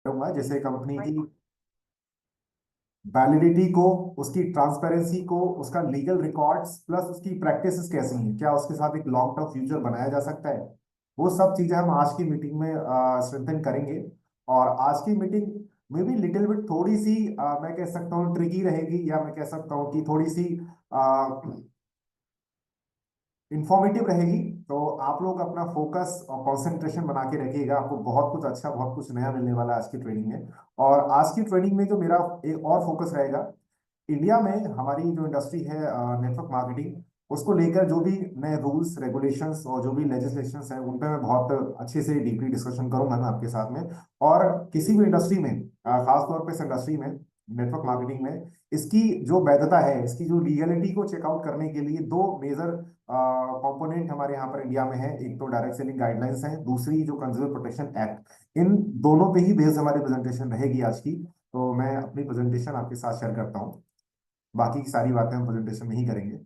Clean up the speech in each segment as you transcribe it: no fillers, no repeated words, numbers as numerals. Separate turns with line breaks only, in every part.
करूंगा, जैसे कंपनी की वैलिडिटी को, उसकी ट्रांसपेरेंसी को, उसका लीगल रिकॉर्ड्स प्लस उसकी प्रैक्टिसेस कैसी हैं, क्या उसके साथ एक लॉन्ग टर्म फ्यूचर बनाया जा सकता है। वो सब चीजें हम आज की मीटिंग में स्ट्रेंथन करेंगे। और आज की मीटिंग में भी लिटिल बिट थोड़ी सी मैं कह सकता हूँ ट्रिकी रहेगी, या मैं कह सकता हूँ कि थोड़ी सी इंफॉर्मेटिव रहेगी। तो आप लोग अपना फोकस और कंसंट्रेशन बना के रखिएगा, आपको बहुत कुछ अच्छा, बहुत कुछ नया मिलने वाला है आज की ट्रेनिंग में। और आज की ट्रेनिंग में जो मेरा एक और फोकस रहेगा, इंडिया में हमारी जो इंडस्ट्री है नेटवर्क मार्केटिंग, उसको लेकर जो भी नए रूल्स रेगुलेशंस और जो भी लेजिस्लेशंस हैं उन पे मैं बहुत अच्छे से डीपली डिस्कशन करूंगा मैं आपके साथ में। और किसी भी इंडस्ट्री में, खासतौर पर इस इंडस्ट्री में, नेटवर्क मार्केटिंग में, इसकी जो वैधता है, इसकी जो लीगलिटी को चेकआउट करने के लिए दो मेजर कंपोनेंट हमारे यहाँ पर इंडिया में है। एक तो डायरेक्ट सेलिंग गाइडलाइंस है, दूसरी जो कंज्यूमर प्रोटेक्शन एक्ट। इन दोनों पे ही बेस्ड हमारी प्रेजेंटेशन रहेगी आज की। तो मैं अपनी प्रेजेंटेशन आपके साथ शेयर करता हूँ, बाकी की सारी बातें हम प्रेजेंटेशन में ही करेंगे।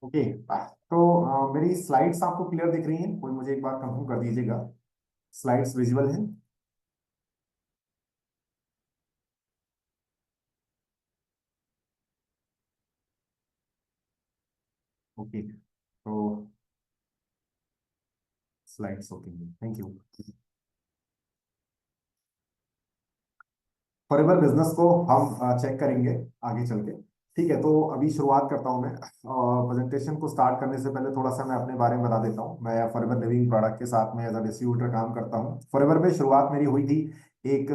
ओके, तो मेरी स्लाइड्स आपको क्लियर दिख रही हैं? कोई मुझे एक बार कंफर्म कर दीजिएगा, स्लाइड्स विजुअल हैं? ओके, तो slides okay, thank you. Forever business को हम चेक करेंगे आगे चल के। ठीक है, तो अभी शुरुआत करता हूं मैं। प्रेजेंटेशन को स्टार्ट करने से पहले थोड़ा सा मैं अपने बारे में बता देता हूँ। मैं फॉरएवर लिविंग प्रोडक्ट के साथ में एज अ डिस्ट्रीब्यूटर काम करता हूँ। फॉरएवर में शुरुआत मेरी हुई थी एक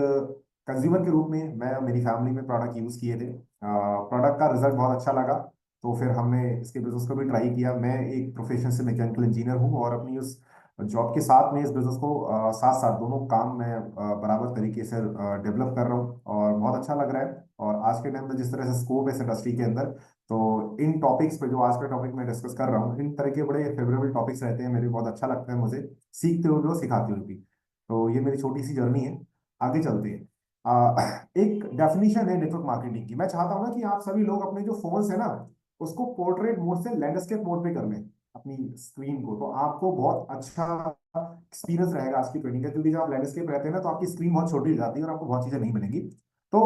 कंज्यूमर के रूप में। मैं मेरी फैमिली में प्रोडक्ट यूज किए थे, प्रोडक्ट का रिजल्ट बहुत अच्छा लगा, तो फिर हमने इसके बिजनेस को भी ट्राई किया। मैं एक प्रोफेशन से मैकेनिकल इंजीनियर हूँ, और अपनी उस जॉब के साथ में इस बिजनेस को साथ साथ दोनों काम मैं बराबर तरीके से डेवलप कर रहा हूँ, और बहुत अच्छा लग रहा है। और आज के टाइम में जिस तरह से स्कोप है इस इंडस्ट्री के अंदर, तो इन टॉपिक्स पे जो आज का टॉपिक मैं डिस्कस कर रहा हूँ, इन तरह के बड़े फेवरेबल टॉपिक्स रहते हैं मेरे, बहुत अच्छा लगता है मुझे, सीखते हुए भी और सिखाते हुए भी। तो ये मेरी छोटी सी जर्नी है। आगे चलते हैं। एक डेफिनेशन है नेटवर्क मार्केटिंग की। मैं चाहता हूँ ना कि आप सभी लोग अपने जो फोन्स है ना, उसको पोर्ट्रेट मोड से लैंडस्केप मोड पे कर लें अपनी स्क्रीन को, तो आपको बहुत अच्छा एक्सपीरियंस रहेगा आज की ट्रेनिंग का। क्योंकि जब आप लैंडस्केप रहते हैं ना, तो आपकी स्क्रीन बहुत छोटी हो जाती है और आपको बहुत चीजें नहीं मिलेंगी। तो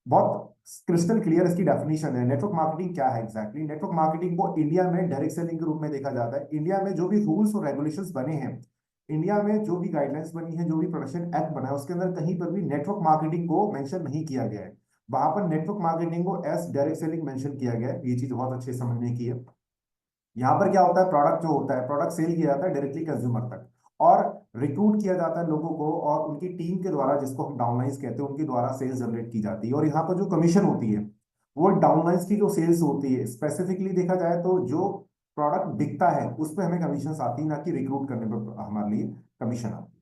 बहुत क्रिस्टल क्लियर इसकी डेफिनेशन है। नेटवर्क मार्केटिंग क्या है एग्जैक्टली? नेटवर्क मार्केटिंग को इंडिया में डायरेक्ट सेलिंग के रूप में देखा जाता है। इंडिया में जो भी रूल्स और रेगुलेशंस बने हैं, इंडिया में जो भी गाइडलाइंस बनी है, जो भी प्रोडक्शन एक्ट बना है, उसके अंदर कहीं पर भी नेटवर्क मार्केटिंग को मेंशन नहीं किया गया है। वहां पर नेटवर्क मार्केटिंग को एज डायरेक्ट सेलिंग मेंशन किया गया है। ये चीज बहुत अच्छे से समझने की है। यहाँ पर क्या होता है, प्रोडक्ट जो होता है, प्रोडक्ट सेल किया जाता है डायरेक्टली कंज्यूमर तक, और रिक्रूट किया जाता है लोगों को, और उनकी टीम के द्वारा, जिसको हम डाउनलाइंस कहते हैं, उनके द्वारा सेल्स जनरेट की जाती है। और यहाँ पर जो कमीशन होती है, वो डाउनलाइंस की जो सेल्स होती है, स्पेसिफिकली देखा जाए तो जो प्रोडक्ट बिकता है उस पर हमें कमीशन आती है, ना कि रिक्रूट करने पर हमारे लिए कमीशन आती है।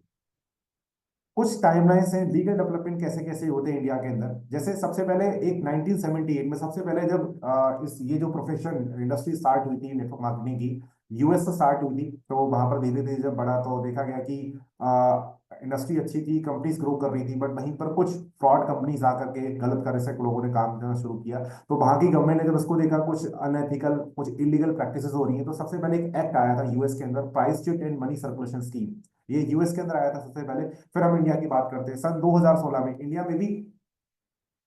कुछ टाइमलाइंस हैं लीगल डेवलपमेंट कैसे कैसे होते हैं इंडिया के अंदर। जैसे सबसे पहले एक 1978 में, सबसे पहले जब इस ये जो प्रोफेशन इंडस्ट्री स्टार्ट हुई थी नेटवर्क मार्केटिंग की, यूएस से स्टार्ट हुई थी। तो वहां पर धीरे धीरे जब बढ़ा, तो देखा गया कि इंडस्ट्री अच्छी थी, कंपनीज ग्रो कर रही थी, बट वहीं पर कुछ फ्रॉड कंपनीज आकर के गलत तरह से लोगों ने काम करना शुरू किया। तो वहां की गवर्नमेंट ने जब इसको देखा कुछ अनएथिकल, कुछ इलीगल प्रैक्टिसेस हो रही हैं, तो सबसे पहले एक एक्ट आया था यूएस के अंदर, price chit and money circulation scheme. ये यूएस के अंदर आया था सबसे पहले। फिर हम इंडिया की बात करते हैं, सन 2016 में इंडिया में भी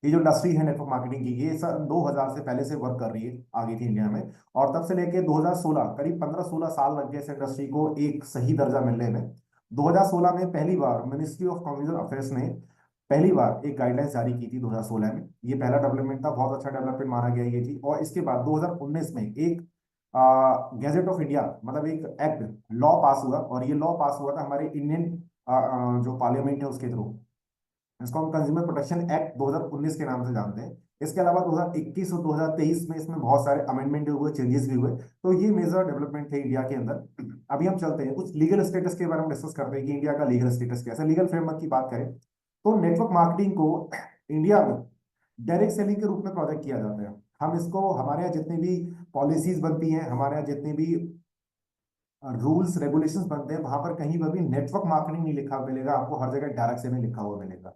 ये जो इंडस्ट्री है नेटवर्क मार्केटिंग की, ये सन 2000 से पहले से वर्क कर रही है, आ गई थी इंडिया में। और तब से लेके 2016, करीब 15-16 साल लग गए इस इंडस्ट्री को एक सही दर्जा मिलने में। 2016 में पहली बार मिनिस्ट्री ऑफ कॉमर्स अफेयर्स ने पहली बार एक गाइडलाइंस जारी की थी 2016 में। ये पहला डेवलपमेंट था, बहुत अच्छा डेवलपमेंट माना गया ये चीज। और इसके बाद 2019 में एक गैजेट ऑफ इंडिया, मतलब एक एक्ट, लॉ पास हुआ, और ये लॉ पास हुआ था हमारे इंडियन जो पार्लियामेंट है उसके थ्रू। इसको हम कंज्यूमर प्रोटेक्शन एक्ट 2019 के नाम से जानते हैं। इसके अलावा 2021 और 2023 में इसमें बहुत सारे अमेंडमेंट हुए, चेंजेस भी हुए। तो ये मेजर डेवलपमेंट थे इंडिया के अंदर। अभी हम चलते हैं कुछ लीगल स्टेटस के बारे में डिस्कस करते हैं कि इंडिया का लीगल स्टेटस कैसा है। लीगल फ्रेमवर्क की बात करें तो नेटवर्क मार्केटिंग को इंडिया में डायरेक्ट सेलिंग के रूप में प्रोजेक्ट किया जाता है। हम इसको, हमारे यहाँ जितनी भी पॉलिसीज बनती हैं, हमारे यहाँ जितनी भी रूल्स रेगुलेशंस बनते हैं, वहां पर कहीं पर भी नेटवर्क मार्केटिंग नहीं लिखा मिलेगा आपको, हर जगह डायरेक्ट सेलिंग लिखा हुआ मिलेगा।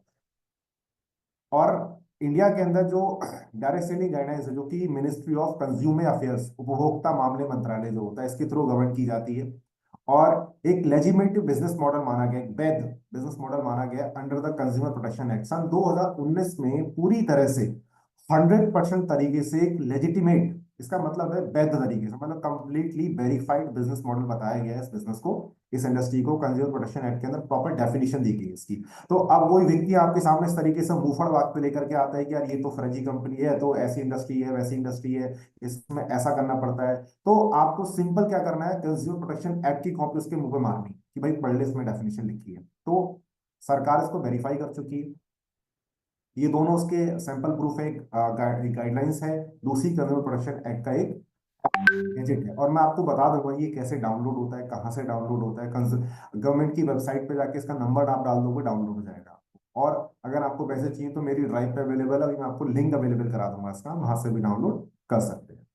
और इंडिया के अंदर जो डायरेक्ट सेलिंग गाइडलाइंस है, जो कि मिनिस्ट्री ऑफ कंज्यूमर अफेयर्स, उपभोक्ता मामले मंत्रालय जो होता है, इसके थ्रू गवर्न की जाती है। और एक लेजिटिमेट बिजनेस मॉडल माना गया, एक वैध बिजनेस मॉडल माना गया under the consumer protection act सन 2019 में, पूरी तरह से 100% तरीके से एक लेजिटिमेट, इसका मतलब है वैध तरीके से, मतलब कंप्लीटली वेरीफाइड बिजनेस मॉडल बताया गया है इस बिजनेस को, इस इंडस्ट्री को। कंज्यूमर प्रोटेक्शन एक्ट के अंदर प्रॉपर डेफिनेशन दी गई है इसकी। तो अब वही व्यक्ति आपके सामने इस तरीके से मुंहफड़ बात पे लेकर के आता है कि यार ये तो फर्जी कंपनी है, तो ऐसी इंडस्ट्री है, वैसी इंडस्ट्री है, इसमें ऐसा करना पड़ता है, तो आपको सिंपल क्या करना है, कंज्यूमर प्रोटेक्शन एक्ट की कॉपी उसके मुंह पे मारनी कि भाई पढ़ ले, इसमें डेफिनेशन लिखी है। तो सरकार इसको वेरीफाई कर चुकी है। ये दोनों उसके सैंपल प्रूफ है, एक गाइडलाइंस है, दूसरी कंज्यूमर प्रोटेक्शन एक्ट का एक गैजेट है। और मैं आपको बता दूंगा ये कैसे डाउनलोड होता है, कहाँ से डाउनलोड होता है। गवर्नमेंट की वेबसाइट पे जाके इसका नंबर आप डाल दोगे, डाउनलोड हो जाएगा। और अगर आपको पैसे चाहिए तो मेरी ड्राइव पे अवेलेबल है, अभी मैं आपको लिंक अवेलेबल करा दूंगा इसका, वहां से भी डाउनलोड कर सकते हैं।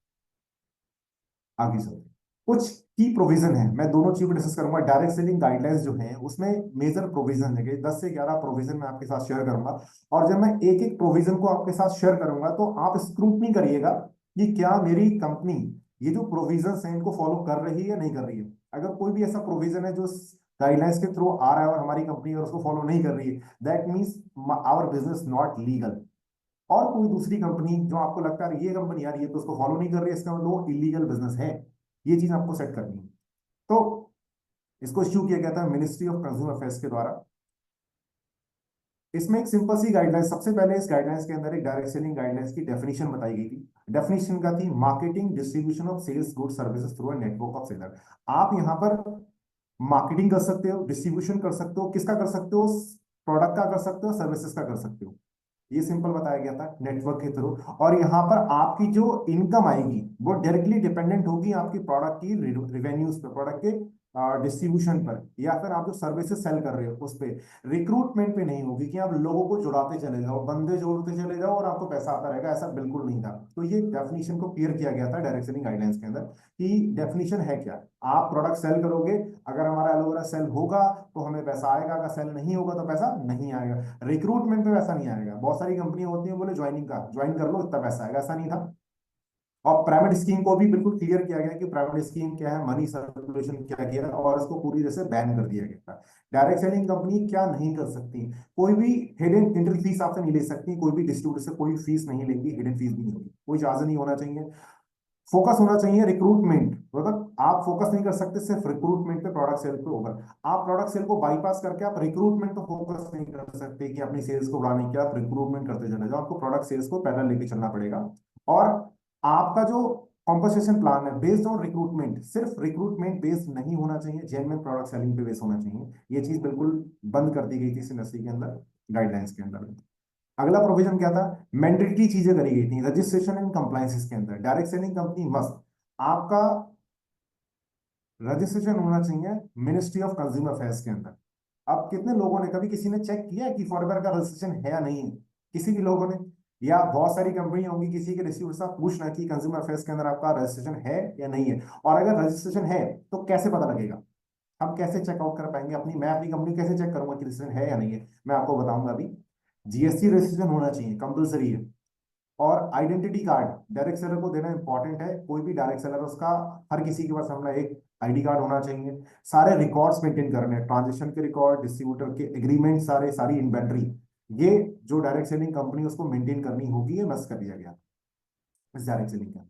आगे चलते हैं। कुछ की प्रोविजन है, मैं दोनों चीज डिस्कस करूंगा। डायरेक्ट सेलिंग गाइडलाइंस जो है उसमें मेजर प्रोविजन है, 10 से 11 प्रोविजन मैं आपके साथ शेयर करूंगा। और जब मैं एक एक प्रोविजन को आपके साथ शेयर करूंगा तो आप स्क्रूटनी करिएगा कि क्या मेरी कंपनी ये जो प्रोविजन है इनको फॉलो कर रही है या नहीं कर रही है। अगर कोई भी ऐसा प्रोविजन है जो गाइडलाइंस के थ्रू आ रहा है और हमारी कंपनी और उसको फॉलो नहीं कर रही है, that means our business not legal. और कोई दूसरी कंपनी जो आपको लगता है ये कंपनी यार ये तो उसको फॉलो नहीं कर रही है, इसका मतलब वो इलीगल बिजनेस है, ये चीज आपको सेट करनी है। तो इसको इश्यू किया गया था मिनिस्ट्री ऑफ कंज्यूमर अफेयर्स के द्वारा। इसमें एक सिंपल सी गाइडलाइन, सबसे पहले इस गाइडलाइंस के अंदर एक डायरेक्ट सेलिंग गाइडलाइंस की डेफिनेशन बताई गई थी। डेफिनेशन का थी marketing distribution of sales good services through a network of seller. आप यहाँ पर मार्केटिंग कर सकते हो, डिस्ट्रीब्यूशन कर सकते हो, किसका कर सकते हो, प्रोडक्ट का कर सकते हो, सर्विसेज का कर सकते हो। ये सिंपल बताया गया था नेटवर्क के थ्रू। और यहाँ पर आपकी जो इनकम आएगी वो डायरेक्टली डिपेंडेंट होगी आपकी प्रोडक्ट की रिवेन्यूज पे, प्रोडक्ट के डिस्ट्रीब्यूशन पर, या फिर आप जो सर्विसेज सेल कर रहे हो उस पे। रिक्रूटमेंट पे नहीं होगी कि आप लोगों को जुड़ाते चले जाओ, बंदे जोड़ते चले जाओ और आपको पैसा आता रहेगा, ऐसा बिल्कुल नहीं था। तो ये डेफिनेशन को क्लियर किया गया था डायरेक्ट सेलिंग गाइडलाइंस के अंदर कि डेफिनेशन है क्या। आप प्रोडक्ट सेल करोगे, अगर हमारा एलोवेरा सेल होगा तो हमें पैसा आएगा, अगर सेल नहीं होगा तो पैसा नहीं आएगा। रिक्रूटमेंट पे पैसा नहीं आएगा। बहुत सारी कंपनियां होती हैं बोले ज्वाइनिंग का, ज्वाइन कर लो इतना पैसा आएगा, ऐसा नहीं था। और प्राइवेट स्कीम को भी बिल्कुल क्लियर किया गया कि प्राइवेट स्कीम क्या है, मनी सर्कुलेशन क्या किया है, और इसको पूरी तरह से बैन कर दिया गया था। डायरेक्ट सेलिंग कंपनी क्या नहीं कर सकती, कोई भी हिडन एंट्री फीस आपसे नहीं ले सकती, कोई भी डिस्ट्रीब्यूटर से कोई फीस नहीं लेंगी, हिडन फीस भी नहीं होगी, कोई चार्ज नहीं होना चाहिए। फोकस होना चाहिए रिक्रूटमेंट, मतलब आप फोकस नहीं कर सकते सिर्फ रिक्रूटमेंट पे, प्रोडक्ट सेल पे ओवर। आप प्रोडक्ट सेल को बाईपास करके आप रिक्रूटमेंट पे फोकस नहीं कर सकते कि अपनी सेल्स को बढ़ाने के, आप रिक्रूटमेंट करते चले जाओ, आपको प्रोडक्ट सेल्स को पैदल लेके चलना पड़ेगा। और आपका जो कॉम्पनसेशन प्लान है बेस्ड ऑन रिक्रूटमेंट, सिर्फ रिक्रूटमेंट बेस्ड नहीं होना चाहिए, जेन्युइन प्रोडक्ट सेलिंग पे बेस्ड होना चाहिए। ये चीज बिल्कुल बंद कर दी गई थी इस इंडस्ट्री के अंदर, गाइडलाइंस के अंदर। अगला प्रोविजन क्या था, मैंडेटरी चीजें करी गई थी रजिस्ट्रेशन एंड कंप्लायंसेस के अंदर। डायरेक्ट सेलिंग कंपनी मस्ट, आपका रजिस्ट्रेशन होना चाहिए मिनिस्ट्री ऑफ कंज्यूमर अफेयर्स के अंदर। अब कितने लोगों ने, कभी किसी ने चेक किया है कि फॉरएवर का रजिस्ट्रेशन है या नहीं है, किसी भी लोगों ने? या बहुत सारी कंपनी होंगी, किसी के डिस्ट्रीब्यूटर से पूछना कि कंज्यूमर अफेयर्स के अंदर आपका रजिस्ट्रेशन है या नहीं है, और अगर रजिस्ट्रेशन है तो कैसे पता लगेगा, हम कैसे चेकआउट कर पाएंगे अपनी, मैं अपनी कंपनी कैसे चेक करूंगा कि रजिस्ट्रेशन है या नहीं है, मैं आपको बताऊंगा अभी। जीएसटी रजिस्ट्रेशन होना चाहिए, कंपलसरी है। और आइडेंटिटी कार्ड डायरेक्ट सेलर को देना इंपॉर्टेंट है, कोई भी डायरेक्ट सेलर उसका, हर किसी के पास अपना एक आईडी कार्ड होना चाहिए। सारे रिकॉर्ड्स मेंटेन करने हैं, ट्रांजेक्शन के रिकॉर्ड, डिस्ट्रीब्यूटर के एग्रीमेंट, सारे सारी इन्वेंट्री, ये जो डायरेक्ट सेलिंग कंपनी उसको मेंटेन करनी होगी, ये मस्ट कर दिया गया इस डायरेक्ट सेलिंग का।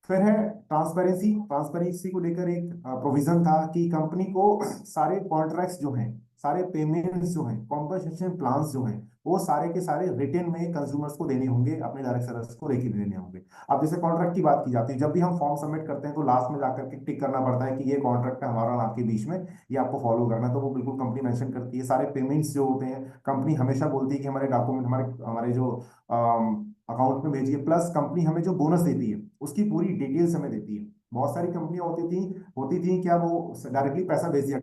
फिर है ट्रांसपेरेंसी। ट्रांसपेरेंसी को लेकर एक प्रोविजन था कि कंपनी को सारे कॉन्ट्रैक्ट्स जो हैं, सारे पेमेंट्स जो हैं, कॉम्पनसेशन प्लान्स जो हैं, वो सारे के सारे रिटर्न में कंज्यूमर्स को देने होंगे, अपने डायरेक्ट सेलर्स को लेके देने होंगे। अब जैसे कॉन्ट्रैक्ट की बात की जाती है, जब भी हम फॉर्म सबमिट करते हैं तो लास्ट में जाकर के टिक करना पड़ता है कि ये कॉन्ट्रैक्ट है हमारा और आपके बीच में, ये आपको फॉलो करना है। तो वो बिल्कुल कंपनी मेंशन करती है। सारे पेमेंट्स जो होते हैं कंपनी हमेशा बोलती है कि हमारे डॉक्यूमेंट, हमारे हमारे जो अकाउंट में भेजिए, प्लस कंपनी हमें जो बोनस देती है उसकी पूरी डिटेल्स हमें देती है। बहुत सारी कंपनियां होती थी क्या, वो डायरेक्टली पैसा भेज दिया,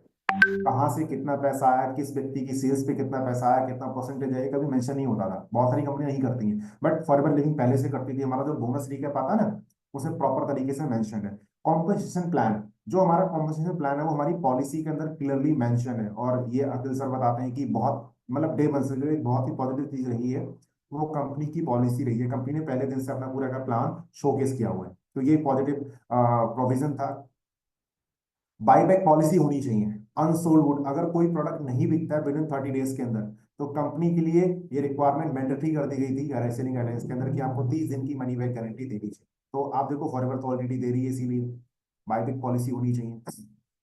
कहाँ से कितना पैसा आया, किस व्यक्ति की सेल्स पे कितना पैसा आया, कितना परसेंटेज है, कभी मेंशन नहीं होता था। बहुत सारी कंपनियां नहीं करती हैं, बट फॉरएवर लिविंग पहले से करती थी। हमारा जो बोनस रिकैप आता है ना, उसे प्रॉपर तरीके से मेंशन है। कॉम्पनसेशन प्लान, जो हमारा कॉम्पनसेशन प्लान है वो हमारी पॉलिसी के अंदर क्लियरली मेंशन है। और ये अखिल सर बताते हैं कि बहुत मतलब डे वन से जो एक बहुत ही पॉजिटिव चीज रही है, वो कंपनी की पॉलिसी रही है। कंपनी ने पहले दिन से अपना पूरा का प्लान शोकेस किया हुआ है, तो ये पॉजिटिव प्रोविजन था। बाईबैक पॉलिसी होनी चाहिए। अनसोल्ड गुड, अगर कोई प्रोडक्ट नहीं बिकता है विद इन 30 डेज के अंदर, तो कंपनी के लिए ये रिक्वायरमेंट मैंडेटरी कर दी गई थी सेलिंग गाइडेंस के अंदर कि आपको 30 दिन की मनी बैक गारंटी देनी चाहिए। तो आप देखो फॉरएवर तो ऑलरेडी दे रही है, इसीलिए बाईबैक पॉलिसी होनी चाहिए।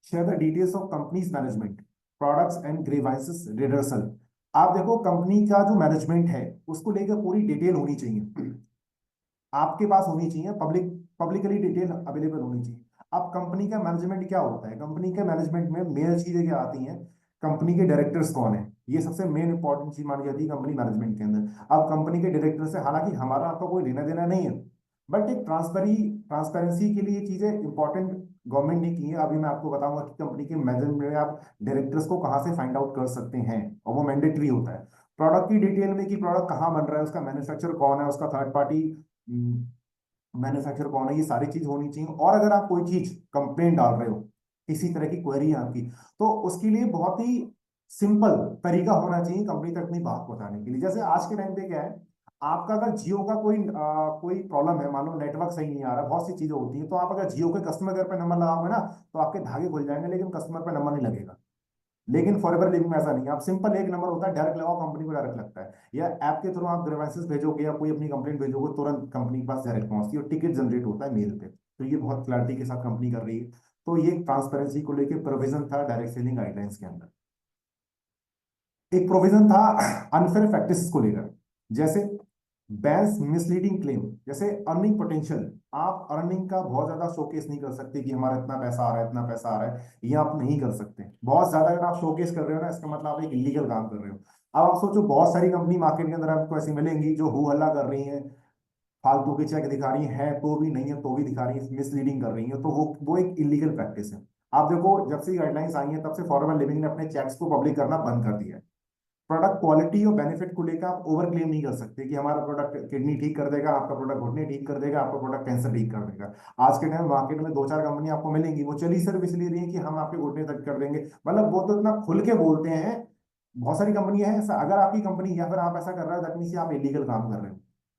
Share the details of companies management, products and grievances redressal. आप देखो कंपनी का जो मैनेजमेंट है उसको लेकर पूरी डिटेल होनी चाहिए, आपके पास होनी चाहिए, पब्लिकली डिटेल अवेलेबल होनी चाहिए। अब कंपनी का मैनेजमेंट क्या होता है, कंपनी के मैनेजमेंट में मेन चीजें क्या आती हैं, कंपनी के डायरेक्टर्स कौन है, ये सबसे मेन इंपॉर्टेंट चीज मानी जाती है कंपनी मैनेजमेंट के अंदर। अब कंपनी के डायरेक्टर से हालांकि हमारा आपका कोई लेना देना नहीं है, बट एक ट्रांसपेरेंसी के लिए चीजें इंपॉर्टेंट गवर्नमेंट ने की है। अभी मैं आपको बताऊंगा कि कंपनी के मैनेजमेंट में आप डायरेक्टर्स को कहाँ से फाइंड आउट कर सकते हैं, और वो मैंडेटरी होता है। प्रोडक्ट की डिटेल में कि प्रोडक्ट कहाँ बन रहा है, उसका मैन्युफैक्चर कौन है, उसका थर्ड पार्टी मैन्युफैक्चर कौन है, ये सारी चीज होनी चाहिए। और अगर आप कोई चीज कंप्लेंट डाल रहे हो, किसी तरह की क्वेरी है आपकी, तो उसके लिए बहुत ही सिंपल तरीका होना चाहिए कंपनी तक अपनी बात पहुंचाने के लिए। जैसे आज के टाइम पे क्या है, आपका अगर जियो का कोई प्रॉब्लम है, मान लो नेटवर्क सही नहीं आ रहा, बहुत सी चीजें होती हैं, तो आप अगर जियो के कस्टमर केयर पे नंबर लगाओगे ना, तो आपके धागे खुल जाएंगे, लेकिन कस्टमर पे नंबर नहीं लगेगा। लेकिन फॉरएवर लिविंग में ऐसा नहीं है, आप सिंपल एक नंबर होता है, डायरेक्ट लगाओ, कंपनी को डायरेक्ट लगता है। या ऐप के थ्रू आप ग्रीवेंसेस भेजोगे या कोई अपनी कंप्लेंट भेजोगे, तुरंत कंपनी के पास डायरेक्ट पहुंचती है और टिकट जनरेट होता है मेल पे। तो ये बहुत क्लैरिटी के साथ कंपनी कर रही है। तो ये ट्रांसपेरेंसी को लेकर प्रोविजन था डायरेक्ट सेलिंग गाइडलाइंस के अंदर। एक प्रोविजन था अनफेयर प्रैक्टिस को लेकर, जैसे बैंस मिसलीडिंग क्लेम, जैसे अर्निंग पोटेंशियल। आप अर्निंग का बहुत ज्यादा शोकेस नहीं कर सकते कि हमारा इतना पैसा आ रहा है, इतना पैसा आ रहा है, ये आप नहीं कर सकते। बहुत ज्यादा अगर आप शोकेस कर रहे हो ना, इसका मतलब आप एक इलीगल काम कर रहे हो। अब आप सोचो, बहुत सारी कंपनी मार्केट के अंदर आपको ऐसी मिलेंगी जो हु हल्ला कर रही हैं, फालतू के चेक दिखा रही हैं, तो भी नहीं है तो भी दिखा रही है, मिसलीडिंग कर रही है, तो वो एक इलीगल प्रैक्टिस है। आप देखो, जब से गाइडलाइंस आई हैं तब से फॉरवर्ड लिविंग ने अपने चेक्स को पब्लिक करना बंद कर दिया है। प्रोडक्ट क्वालिटी और बेनिफिट को लेकर आप ओवर क्लेम नहीं कर सकते कि हमारा प्रोडक्ट किडनी ठीक कर देगा, आपका प्रोडक्ट घुटने ठीक कर देगा, आपका प्रोडक्ट कैंसर ठीक कर देगा। आज के टाइम मार्केट में दो चार कंपनी आपको मिलेंगी, वो चली सिर्फ इसलिए रही है कि हम आपके घुटने तक कर देंगे, मतलब वो तो इतना खुल के बोलते हैं। बहुत सारी कंपनियां हैं ऐसा, अगर आपकी कंपनी या फिर आप ऐसा कर रहे हो, दैट मीन्स आप इलीगल काम कर रहे हो।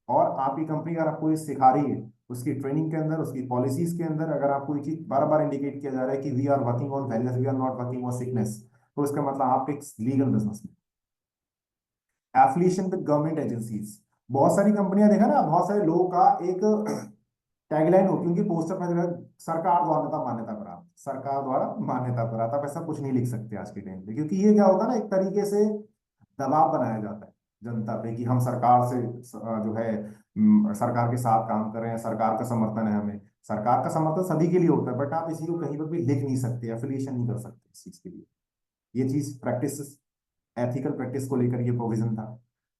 और आपकी कंपनी अगर आपको ये सिखा रही है, उसकी ट्रेनिंग के अंदर, उसकी पॉलिसीज के अंदर, अगर आपको ये चीज बार बार इंडिकेट किया जा रहा है कि we are working on wellness, we are not working on sickness, तो इसका मतलब आप एक लीगल बिजनेस में। एफिलिएशन विद गवर्नमेंट एजेंसीज, बहुत सारी कंपनियां देखा ना, बहुत सारे लोगों का एक टैगलाइन होती है उनकी पोस्टर पर, सरकार द्वारा मान्यता प्राप्त, सरकार द्वारा मान्यता प्राप्त। आप ऐसा कुछ नहीं लिख सकते आज के टाइम पे, क्योंकि ये क्या होता है ना, एक तरीके से दबाव बनाया जाता है जनता पे कि हम सरकार से जो है सरकार के साथ काम कर रहे हैं, सरकार का समर्थन है हमें। सरकार का समर्थन सभी के लिए होता है, बट आप इसी को कहीं पर भी लिख नहीं सकते, एफिलिएशन नहीं कर सकते इस चीज के लिए। ये चीज प्रैक्टिस, एथिकल प्रैक्टिस को लेकर ये प्रोविजन था।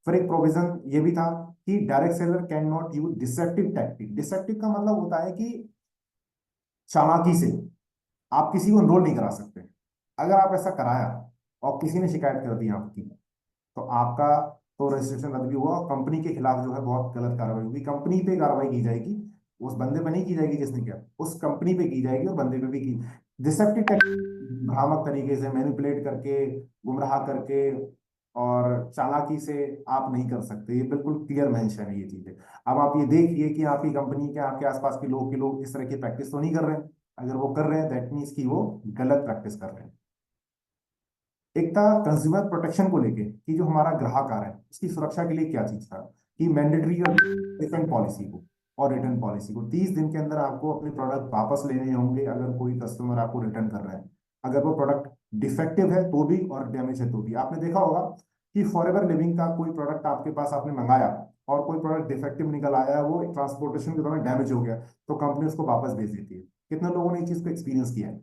फिर एक प्रोविजन ये भी था कि direct seller can not use deceptive tactic. Deceptive का मतलब होता है कि चालाकी से आप किसी को एनरोल नहीं करा सकते। अगर आप ऐसा कराया और किसी ने शिकायत कर दी आपकी, तो आपका तो रजिस्ट्रेशन रद्द भी हुआ, और कंपनी के खिलाफ जो है बहुत गलत कार्रवाई होगी, कंपनी पे कार्रवाई की जाएगी। उस बंदे पे नहीं की जाएगी जिसने किया, उस कंपनी पे की जाएगी, और बंदे पे भी की। डिसेप्टिव भ्रामक तरीके से मैनिपुलेट करके, गुमराह करके और चालाकी से आप नहीं कर सकते, ये बिल्कुल क्लियर मेंशन है ये चीजें। अब आप ये देखिए कि आपकी कंपनी के आपके आसपास के लोग इस तरह की प्रैक्टिस तो नहीं कर रहे हैं। अगर वो कर रहे हैं, दैट मीन्स कि वो गलत प्रैक्टिस कर रहे हैं। एक था कंज्यूमर प्रोटेक्शन को लेके कि जो हमारा ग्राहक आ रहा है उसकी सुरक्षा के लिए क्या चीज था, कि मैंडेटरी और रिफंड पॉलिसी को, और रिटर्न पॉलिसी को 30 दिन के अंदर आपको अपने प्रोडक्ट वापस लेने होंगे अगर कोई कस्टमर आपको रिटर्न कर रहा है। अगर वो प्रोडक्ट डिफेक्टिव है तो भी और डैमेज है तो भी। आपने देखा होगा कि फॉरएवर लिविंग का कोई प्रोडक्ट आपके पास आपने मंगाया और कोई प्रोडक्ट डिफेक्टिव निकल आया, वो ट्रांसपोर्टेशन के दौरान डैमेज हो गया, तो कंपनी उसको वापस भेज देती है। कितने लोगों ने इस चीज को एक्सपीरियंस किया है?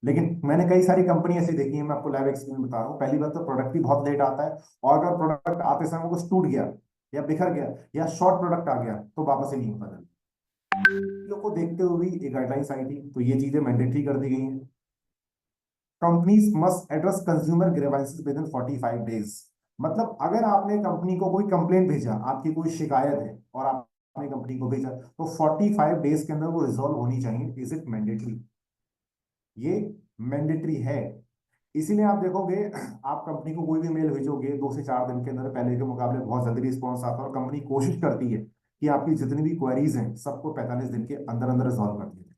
लेकिन मैंने कई सारी कंपनी ऐसी देखी है, मैं आपको लाइव एक्सपीरियंस बता रहा हूँ। पहली बात तो प्रोडक्ट भी बहुत लेट आता है, और अगर प्रोडक्ट आते समय कुछ टूट गया या बिखर गया या शॉर्ट प्रोडक्ट आ गया तो वापस ही नहीं होता जल्दी। लोग को देखते हुए भी एक गाइडलाइंस आई थी, तो ये चीजें मैंडेटरी कर दी गई हैं। Companies must address consumer grievances with in 45 days. मतलब अगर आपने कंपनी को कोई कंप्लेंट भेजा, आपकी कोई शिकायत है और आपने कंपनी को भेजा, तो 45 डेज के अंदर वो रिजॉल्व होनी चाहिए। Is it mandatory? ये मैंडेटरी है। इसीलिए आप देखोगे, आप कंपनी को कोई भी मेल भेजोगे 2 से 4 दिन के अंदर, पहले के मुकाबले बहुत जल्दी रिस्पॉन्स आता है, और कंपनी कोशिश करती है कि आपकी जितनी भी क्वेरीज हैं सबको 45 दिन के अंदर अंदर रिजॉल्व कर दिया जाए।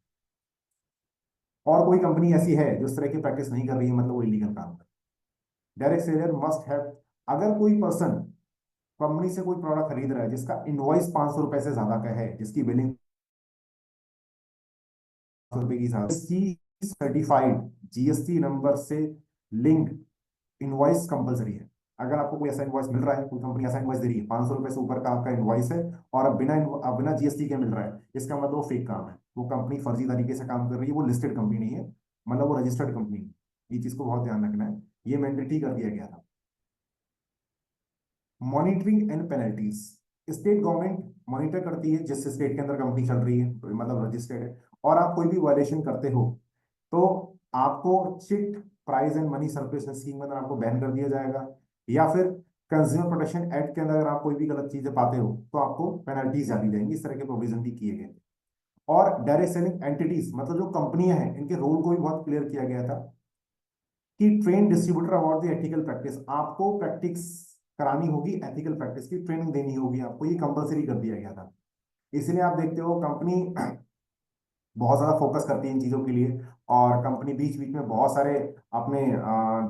और कोई कंपनी ऐसी है जो इस तरह की प्रैक्टिस नहीं कर रही है, मतलब वो इलीगल काम कर। डायरेक्ट सेलर मस्ट हैव, अगर कोई पर्सन कंपनी से कोई प्रोडक्ट खरीद रहा है जिसका इनवॉइस 500 रुपए से ज्यादा का है, जिसकी बिलिंग रुपए की सर्टिफाइड जीएसटी नंबर से लिंक इनवॉइस कंपलसरी है। अगर आपको कोई ऐसा इनवॉइस मिल रहा है, कोई कंपनी ऐसा इनवॉइस दे रही है 500 रुपए से ऊपर का आपका इनवॉइस है, और अब बिना जीएसटी के मिल रहा है, इसका मतलब वो फेक काम है, वो कंपनी फर्जी तरीके से काम कर रही है, वो लिस्टेड कंपनी नहीं है, मतलब वो रजिस्टर्ड कंपनी है। ये चीज को बहुत ध्यान रखना है। ये मैंडेटरी कर दिया गया था। Monitoring and penalties, state government monitor करती है जिस स्टेट के अंदर कंपनी चल रही है, तो मतलब रजिस्टर्ड है, और आप कोई भी वायलेशन करते हो तो आपको chit price and money circulation scheme के अंदर आपको बैन कर दिया जाएगा, या फिर कंज्यूमर प्रोटेक्शन एक्ट के अंदर अगर आप कोई भी गलत चीजें पाते हो तो आपको पेनल्टीज डाली जाएंगी। इस तरह के प्रोविजन भी किए गए। और डायरेक्ट सेलिंग एंटिटीज, मतलब जो कंपनियां हैं, इनके रोल को भी बहुत क्लियर किया गया था कि train distributor about the ethical practice, आपको प्रैक्टिस करानी होगी, एथिकल प्रैक्टिस की ट्रेनिंग देनी होगी आपको, ये कंपलसरी कर दिया गया था। इसलिए आप देखते हो कंपनी बहुत ज्यादा फोकस करती है इन चीजों के लिए, और कंपनी बीच बीच में बहुत सारे अपने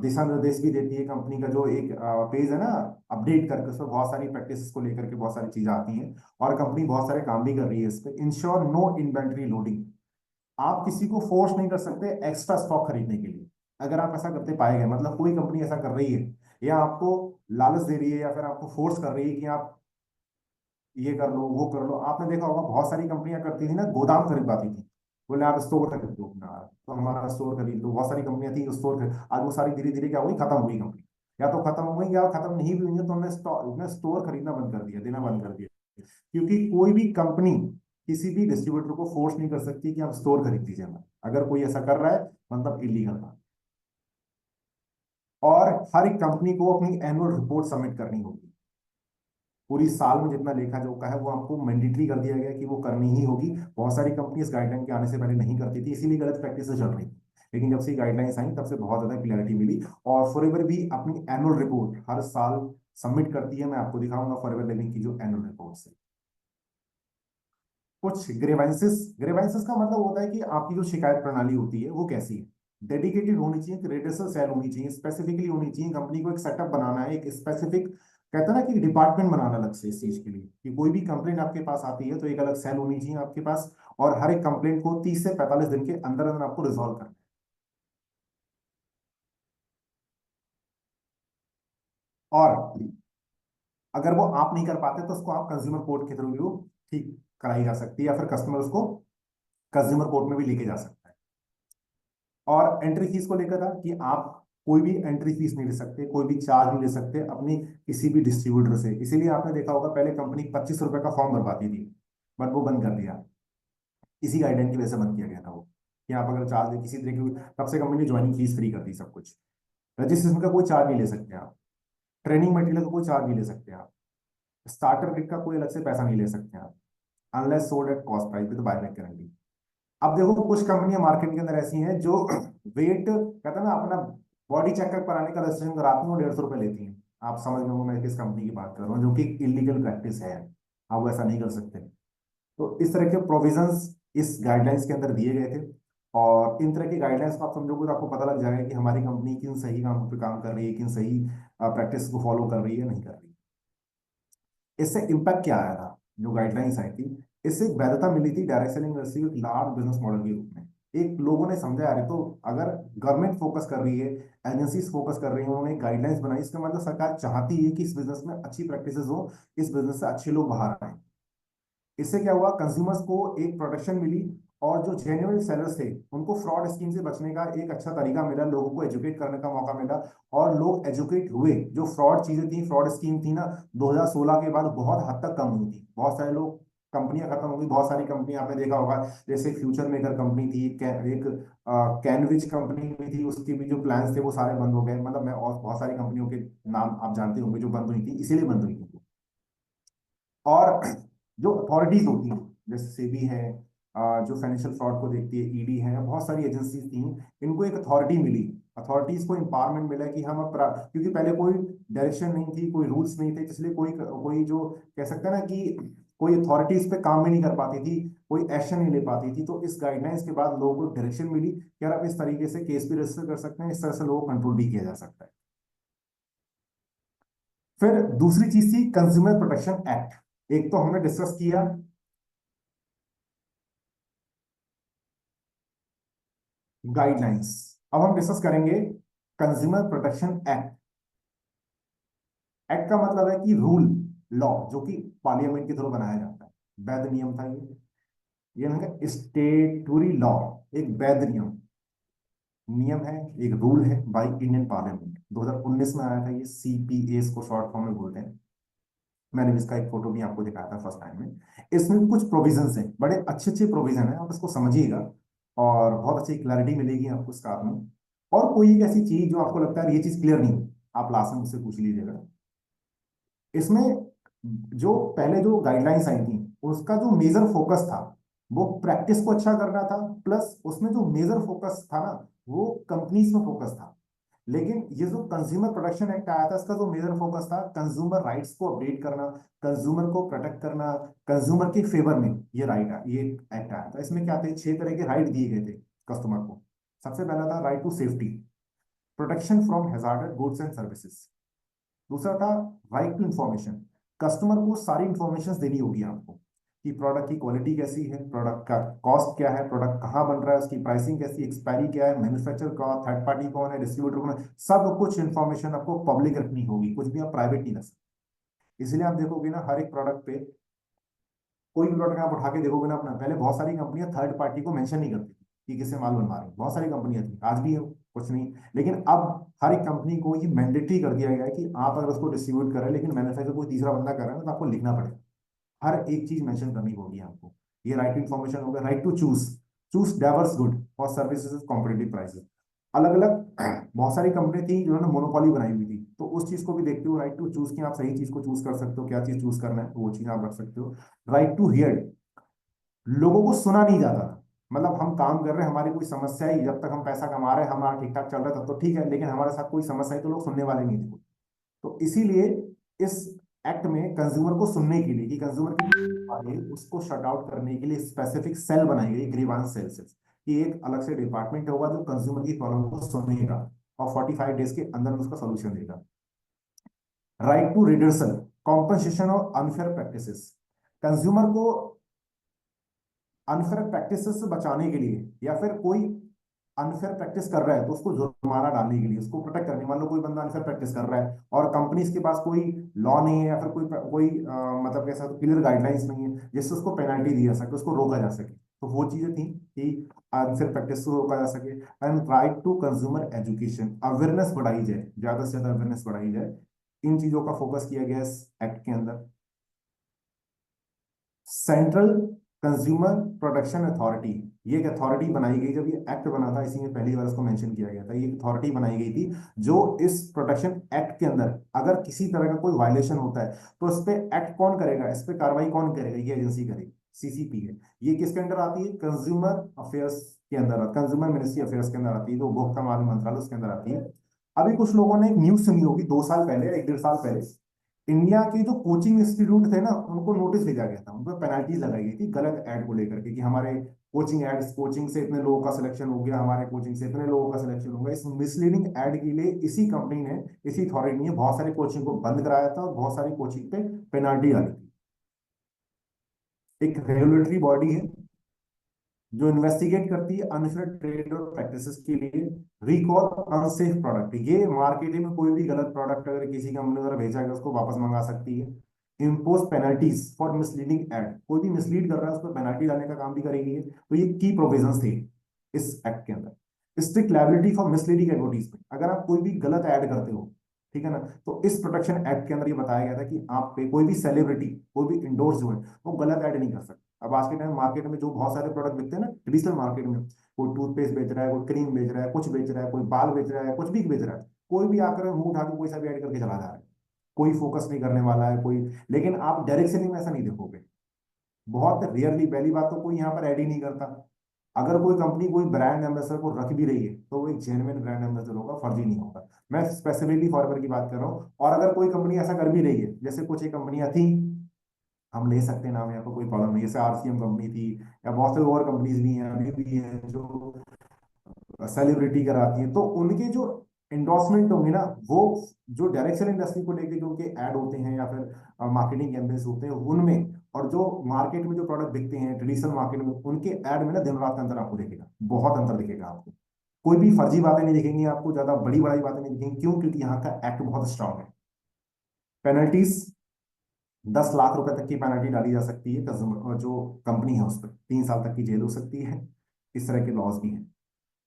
दिशा निर्देश भी देती है। कंपनी का जो एक पेज है ना, अपडेट करके, उसमें बहुत सारी प्रैक्टिस को लेकर के बहुत सारी चीजें आती हैं, और कंपनी बहुत सारे काम भी कर रही है इस पे। इंश्योर नो इन्वेंट्री लोडिंग, आप किसी को फोर्स नहीं कर सकते एक्स्ट्रा स्टॉक खरीदने के लिए। अगर आप ऐसा करते पाए गए, मतलब कोई कंपनी ऐसा कर रही है या आपको लालच दे रही है या फिर आपको फोर्स कर रही है कि आप ये कर लो वो कर लो। आपने देखा होगा बहुत सारी कंपनियां करती थी ना, गोदाम खरीदवाती थी, बोले आप स्टोर खरीद लो अपना, तो हमारा स्टोर खरीद लो। बहुत सारी कंपनियां थी स्टोर खरीद, आज वो सारी धीरे धीरे क्या हुई, खत्म हुई कंपनी। या तो खत्म हो गई, या खत्म नहीं भी हुई है तो उन्होंने स्टोर खरीदना बंद कर दिया, देना बंद कर दिया। क्योंकि कोई भी कंपनी किसी भी डिस्ट्रीब्यूटर को फोर्स नहीं कर सकती कि आप स्टोर खरीद दीजिए हमें। अगर कोई ऐसा कर रहा है मतलब इलीगल था। और हर एक कंपनी को अपनी एनुअल रिपोर्ट सबमिट करनी होगी। पूरी साल में जितना लेखा जोखा है वो आपको मैंडेटरी कर दिया गया कि वो करनी ही होगी। बहुत सारी कंपनी इस गाइडलाइन के आने से पहले नहीं करती थी, इसीलिए गलत प्रैक्टिस चल रही थी। लेकिन जब से गाइडलाइंस आई तब से बहुत ज्यादा क्लैरिटी मिली। और फॉरएवर भी अपनी एनुअल रिपोर्ट हर साल सबमिट करती है। मैं आपको दिखाऊंगा फॉरएवर लिविंग की जो एनुअल रिपोर्ट है। कुछ ग्रेवेंसेस, ग्रेवेंसेस का मतलब होता है कि आपकी जो शिकायत प्रणाली होती है वो कैसी है। डेडिकेटेड होनी चाहिए, रेडिसल सेल होनी चाहिए, स्पेसिफिकली होनी चाहिए। कंपनी को एक सेटअप बनाना है, एक स्पेसिफिक, कहते हैं ना कि डिपार्टमेंट बनाना अलग से इस चीज के लिए, कि कोई भी कंप्लेंट आपके पास आती है तो एक अलग सेल होनी चाहिए आपके पास, और हर एक कंप्लेंट को 30 से 45 दिन के अंदर अंदर आपको रिजॉल्व करना है। और अगर वो आप नहीं कर पाते तो उसको आप कंज्यूमर कोर्ट के थ्रू भी वो ठीक कराई जा सकती है, या फिर कस्टमर उसको कंज्यूमर कोर्ट में भी लेके जा सकता है। और एंट्री फीस को लेकर था कि आप कोई भी एंट्री फीस नहीं ले सकते, कोई भी चार्ज नहीं ले सकते अपनी किसी भी डिस्ट्रीब्यूटर से। इसीलिए आपने देखा होगा पहले कंपनी 25 रुपए का फॉर्म भरवाती थी, बट वो बंद कर दिया। इसी गाइडलाइन की वजह से बंद किया गया था वो, कि आप अगर चार्ज किसी तरह की, तब से कंपनी ने ज्वाइनिंग फीस फ्री कर दी सब कुछ। रजिस्ट्रेशन का कोई चार्ज नहीं ले सकते आप, ट्रेनिंग मटेरियल का कोई चार्ज नहीं ले सकते आप, स्टार्टर किट का कोई अलग से पैसा नहीं ले सकते आप, unless sold at cost price with buyback guarantee. अब देखो कुछ कंपनियां मार्केट के अंदर ऐसी हैं जो वेट, कहते हैं ना, अपना बॉडी चेकअप कराने का रजिस्ट्रेशन कराती हैं, वो 150 रुपए लेती हैं। आप समझ रहे हो मैं किस कंपनी की बात कर रहा हूँ, जो कि इलीगल प्रैक्टिस है। आप वो ऐसा नहीं कर सकते। तो इस तरह के प्रोविजंस इस गाइडलाइंस के अंदर दिए गए थे। और इन तरह की गाइडलाइंस को आप समझोगे तो आपको पता लग जाएगा कि हमारी कंपनी किन सही कामों पे काम कर रही है, किन सही प्रैक्टिस को फॉलो कर रही है, नहीं कर रही। इससे इम्पैक्ट क्या आया था, जो गाइडलाइंस आई थी, इससे एक वैधता मिली थी डायरेक्ट सेलिंग इंडस्ट्री को एक लार्ज बिजनेस मॉडल के रूप में। एक लोगों ने समझा यार, तो अगर गवर्नमेंट फोकस कर रही है, एजेंसीज फोकस कर रही है, उन्होंने गाइडलाइंस बनाई, इसका मतलब सरकार चाहती है कि इस बिजनेस में अच्छी प्रैक्टिसेस हो, इस बिजनेस से अच्छे लोग बाहर आए। इससे क्या हुआ, कंज्यूमर्स को एक प्रोटेक्शन मिली, और जो जेन्युइन सेलर्स थे उनको फ्रॉड स्कीम से बचने का एक अच्छा तरीका मिला, लोगों को एजुकेट करने का मौका मिला, और लोग एजुकेट हुए। जो फ्रॉड चीजें थी, फ्रॉड स्कीम थी ना, 2016 के बाद बहुत हद तक कम हुई थी। बहुत सारे लोग, कंपनियां खत्म हो गई, बहुत सारी कंपनियां आपने देखा होगा, जैसे फ्यूचर मेकर कंपनी थी, एक कैनविच कंपनी भी थी, उसके भी जो प्लान्स थे वो सारे बंद हो गए। मतलब मैं, और बहुत सारी कंपनियों के नाम आप जानते होंगे जो बंद हुई थी, इसीलिए बंद हुई थी। और जो अथॉरिटीज होती हैं, जैसे सेबी है, जो फाइनेंशियल फ्रॉड को देखती है, ईडी है, बहुत सारी एजेंसीज थी, इनको एक अथॉरिटी मिली। अथॉरिटीज को एम्पावरमेंट मिला कि हम अब क्योंकि पहले कोई डायरेक्शन नहीं थी, कोई रूल्स नहीं थे, इसलिए कोई कोई जो कह सकता है ना कि कोई अथॉरिटी इस पे काम भी नहीं कर पाती थी, कोई एक्शन नहीं ले पाती थी। तो इस गाइडलाइंस के बाद लोगों को डायरेक्शन मिली कि यार आप इस तरीके से केस भी रजिस्टर कर सकते हैं, इस तरह से लोगों को कंट्रोल भी किया जा सकता है। फिर दूसरी चीज थी कंज्यूमर प्रोटेक्शन एक्ट। एक तो हमने डिस्कस किया गाइडलाइंस, अब हम डिस्कस करेंगे कंज्यूमर प्रोटेक्शन एक्ट। एक्ट का मतलब है कि रूल, लॉ, जो कि पार्लियामेंट के थ्रू बनाया जाता है। वैध नियम था ये ना, स्टेटूरी लॉ, एक वैध नियम, नियम है, एक रूल है बाई इंडियन पार्लियामेंट। 2019 में आया था ये, सीपीए इसको शॉर्ट फॉर्म में बोलते हैं। मैंने भी इसका एक फोटो भी आपको दिखाया था फर्स्ट टाइम में। इसमें कुछ प्रोविजंस हैं, बड़े अच्छे अच्छे प्रोविजन हैं, आप इसको समझिएगा और बहुत अच्छी क्लैरिटी मिलेगी आपको इस कार में। और कोई एक ऐसी चीज जो आपको लगता है ये चीज क्लियर नहीं, आप लास्ट में मुझसे पूछ लीजिएगा। इसमें जो पहले जो गाइडलाइंस आई थी, उसका जो मेजर फोकस था वो प्रैक्टिस को अच्छा करना था, प्लस उसमें जो मेजर फोकस था ना, वो कंपनीज में फोकस था। लेकिन ये जो कंज्यूमर प्रोटेक्शन एक्ट आया था, इसका जो मेजर फोकस था कंज्यूमर राइट्स को अपडेट करना, कंज्यूमर को प्रोटेक्ट करना, कंज्यूमर के फेवर में ये राइट, ये एक्ट आया था। इसमें क्या थे, 6 तरह के राइट दिए गए थे कस्टमर को। सबसे पहला था right to safety, protection from hazarded goods and services. दूसरा था राइट टू इंफॉर्मेशन, कस्टमर को सारी इंफॉर्मेशन देनी होगी आपको, कि प्रोडक्ट की क्वालिटी कैसी है, प्रोडक्ट का कॉस्ट क्या है, प्रोडक्ट कहाँ बन रहा है, उसकी प्राइसिंग कैसी, एक्सपायरी क्या है, मैन्युफैक्चर कौन, थर्ड पार्टी कौन है, डिस्ट्रीब्यूटर कौन है, सब कुछ इंफॉर्मेशन आपको पब्लिक रखनी होगी, कुछ भी आप प्राइवेट नहीं रख सकते। इसलिए आप देखोगे ना, हर एक प्रोडक्ट पे, कोई भी प्रोडक्ट आप उठा के देखोगे ना अपना, पहले बहुत सारी कंपनियां थर्ड पार्टी को मेंशन नहीं करती थी कि किससे माल बनवा रही हैं। बहुत सारी कंपनियां थी, आज भी है, कुछ नहीं। लेकिन अब हर एक कंपनी को ये मैंडेटरी कर दिया गया है कि आप अगर उसको डिस्ट्रीब्यूट कर रहे हैं, लेकिन मैन्युफैक्चर कोई तीसरा बंदा कर रहा है, तो आपको लिखना पड़ेगा, हर एक चीज मेंशन करनी होगी आपको। ये राइट टू इन्फॉर्मेशन हो गया। Right to choose, choose diverse good for services competitive prices. अलग अलग बहुत सारी कंपनी थी जिन्होंने मोनोपोली बनाई हुई थी, तो उस चीज को भी देखते हो, राइट टू चूज की आप सही चीज को चूज कर सकते हो, क्या चीज चूज करना है, तो वो चीज आप रख सकते हो। राइट टू हियर, लोगों को सुना नहीं जाता था। मतलब हम काम कर रहे हैं, हमारी कोई समस्या ही, जब तक हम पैसा कमा रहे हैं, हमारा ठीक ठाक चल रहा है, तब तो ठीक है, लेकिन हमारे साथ कोई समस्या है तो लोग सुनने वाले नहीं थे। तो इसीलिए इस एक्ट में कंज्यूमर को सुनने के लिए, कि कंज्यूमर की उसको शट आउट करने के लिए स्पेसिफिक सेल बनाई गई, ग्रीवांस सेल से, कि एक अलग से डिपार्टमेंट होगा जो कंज्यूमर की प्रॉब्लम को सुनेगा और 45 डेज के अंदर में उसका सोल्यूशन देगा। राइट टू रिडर्सल, कॉम्पनसेशन और अनफेयर प्रैक्टिसेस, कंज्यूमर को अनफेयर प्रैक्टिसेस से बचाने के लिए, या फिर कोई अनफेयर प्रैक्टिस कर रहा है तो उसको जुर्माना डालने के लिए, उसको प्रोटेक्ट करने, मान लो कोई बंदा अनफेयर प्रैक्टिस कर रहा है और कंपनीज के पास कोई लॉ नहीं है, या फिर कोई मतलब कैसा क्लियर गाइडलाइंस नहीं है जिससे उसको पेनल्टी दी जा सके, उसको रोका जा सके। तो वो चीजें थी कि अनफेयर प्रैक्टिस को रोका जा सके। And right to consumer education, awareness बढ़ाई जाए, ज्यादा से ज्यादा अवेयरनेस बढ़ाई जाए। इन चीजों का फोकस किया गया इस एक्ट के अंदर। सेंट्रल कंज्यूमर प्रोटेक्शन अथॉरिटी, ये एक अथॉरिटी बनाई गई, जब ये एक्ट बना था इसी में पहली बार इसको मेंशन किया गया था, ये अथॉरिटी बनाई गई थी जो इस प्रोटेक्शन एक्ट के अंदर अगर किसी तरह का कोई वायलेशन होता है तो इस पे एक्ट कौन करेगा, इस पे कार्रवाई कौन करेगा, ये एजेंसी करेगी, सीसीपी है। ये किसके अंदर आती है, कंज्यूमर अफेयर्स के अंदर, कंज्यूमर मिनिस्ट्री अफेयर्स के अंदर आती है, तो उपभोक्ता मामले मंत्रालय उसके अंदर आती है। अभी कुछ लोगों ने एक न्यूज सुनी होगी, 2 साल पहले, 1 1.5 साल पहले, इंडिया के जो कोचिंग इंस्टीट्यूट थे ना, उनको नोटिस भेजा गया था, उन पर पेनल्टीज लगाई गई थी गलत ऐड को लेकर के, कि हमारे कोचिंग एड्स, कोचिंग से इतने लोगों का सिलेक्शन हो गया, हमारे कोचिंग से इतने लोगों का सिलेक्शन हो गया। इस मिसलीडिंग ऐड के लिए इसी कंपनी ने, इसी अथॉरिटी ने बहुत सारी कोचिंग को बंद कराया था और बहुत सारी कोचिंग पे पेनल्टी लगी थी। एक रेगुलेटरी बॉडी है, जो इन्वेस्टिगेट करती है अनफेयर ट्रेड और प्रैक्टिसेस के लिए। रिकॉल अनसेफ प्रोडक्ट, ये मार्केटिंग में कोई भी गलत प्रोडक्ट अगर किसी कंपनी द्वारा भेजा गया उसको वापस मंगा सकती है। Impose penalties for misleading ad, कोई भी मिसलीड कर रहा है उस पर पेनल्टी डालने का काम भी करेगी ये। तो ये की प्रोविजंस थे इस एक्ट के अंदर। Strict liability for misleading advertisement, अगर आप कोई भी गलत ऐड करते हो, ठीक है ना, तो इस प्रोटेक्शन एक्ट के अंदर ये बताया गया था कि आप पे कोई भी सेलिब्रिटी, कोई भी इंडोर्स जो है वो गलत ऐड नहीं कर सकता। अब आज के टाइम मार्केट में जो बहुत सारे प्रोडक्ट बिकते हैं ना ट्रेडिशनल मार्केट में, कोई टूथपेस्ट बेच रहा है, कोई क्रीम बेच रहा है, कुछ बेच रहा है, कोई बाल बेच रहा है, कुछ भी बेच रहा है, कोई भी आकर मुंह उठा के कोई सा भी ऐड करके चला जा रहा है, कोई फोकस नहीं करने वाला है कोई। लेकिन आप डायरेक्ट सेलिंग में ऐसा नहीं देखोगे, बहुत रेयरली। पहली बात तो कोई यहाँ पर ऐड ही नहीं करता। अगर कोई कंपनी कोई ब्रांड एम्बेसडर को रख भी रही है तो वो एक जेन्युइन ब्रांड एम्बेसडर होगा, फर्जी नहीं होगा। मैं स्पेसिफिकली फॉरएवर की बात कर रहा हूँ। और अगर कोई कंपनी ऐसा कर भी रही है, जैसे कुछ एक कंपनियां थी, हम ले सकते हैं नाम, यहाँ पर कोई प्रॉब्लम नहीं, जैसे आरसीएम कंपनी थी, या बहुत से और कंपनीज भी हैं अभी भी हैं जो सेलिब्रिटी कराती है, तो उनके जो इंडोर्समेंट होंगे ना, वो जो डायरेक्शन इंडस्ट्री को लेके जो उनके ऐड होते हैं या फिर मार्केटिंग कैंपेन्स होते हैं उनमें, और जो मार्केट में जो प्रोडक्ट बिकते हैं ट्रेडिशनल मार्केट में, उनके ऐड में ना दिन रात का अंतर आपको दिखेगा, बहुत अंतर दिखेगा आपको। कोई भी फर्जी बातें नहीं दिखेंगी आपको, ज्यादा बड़ी बड़ी बातें नहीं दिखेंगी। क्यों? क्योंकि यहाँ का एक्ट बहुत स्ट्रांग है। पेनल्टीज, 10 लाख रुपए तक की पेनल्टी डाली जा सकती है कंज्यूमर, जो कंपनी है उस पर 3 साल तक की जेल हो सकती है। इस तरह के लॉज भी हैं।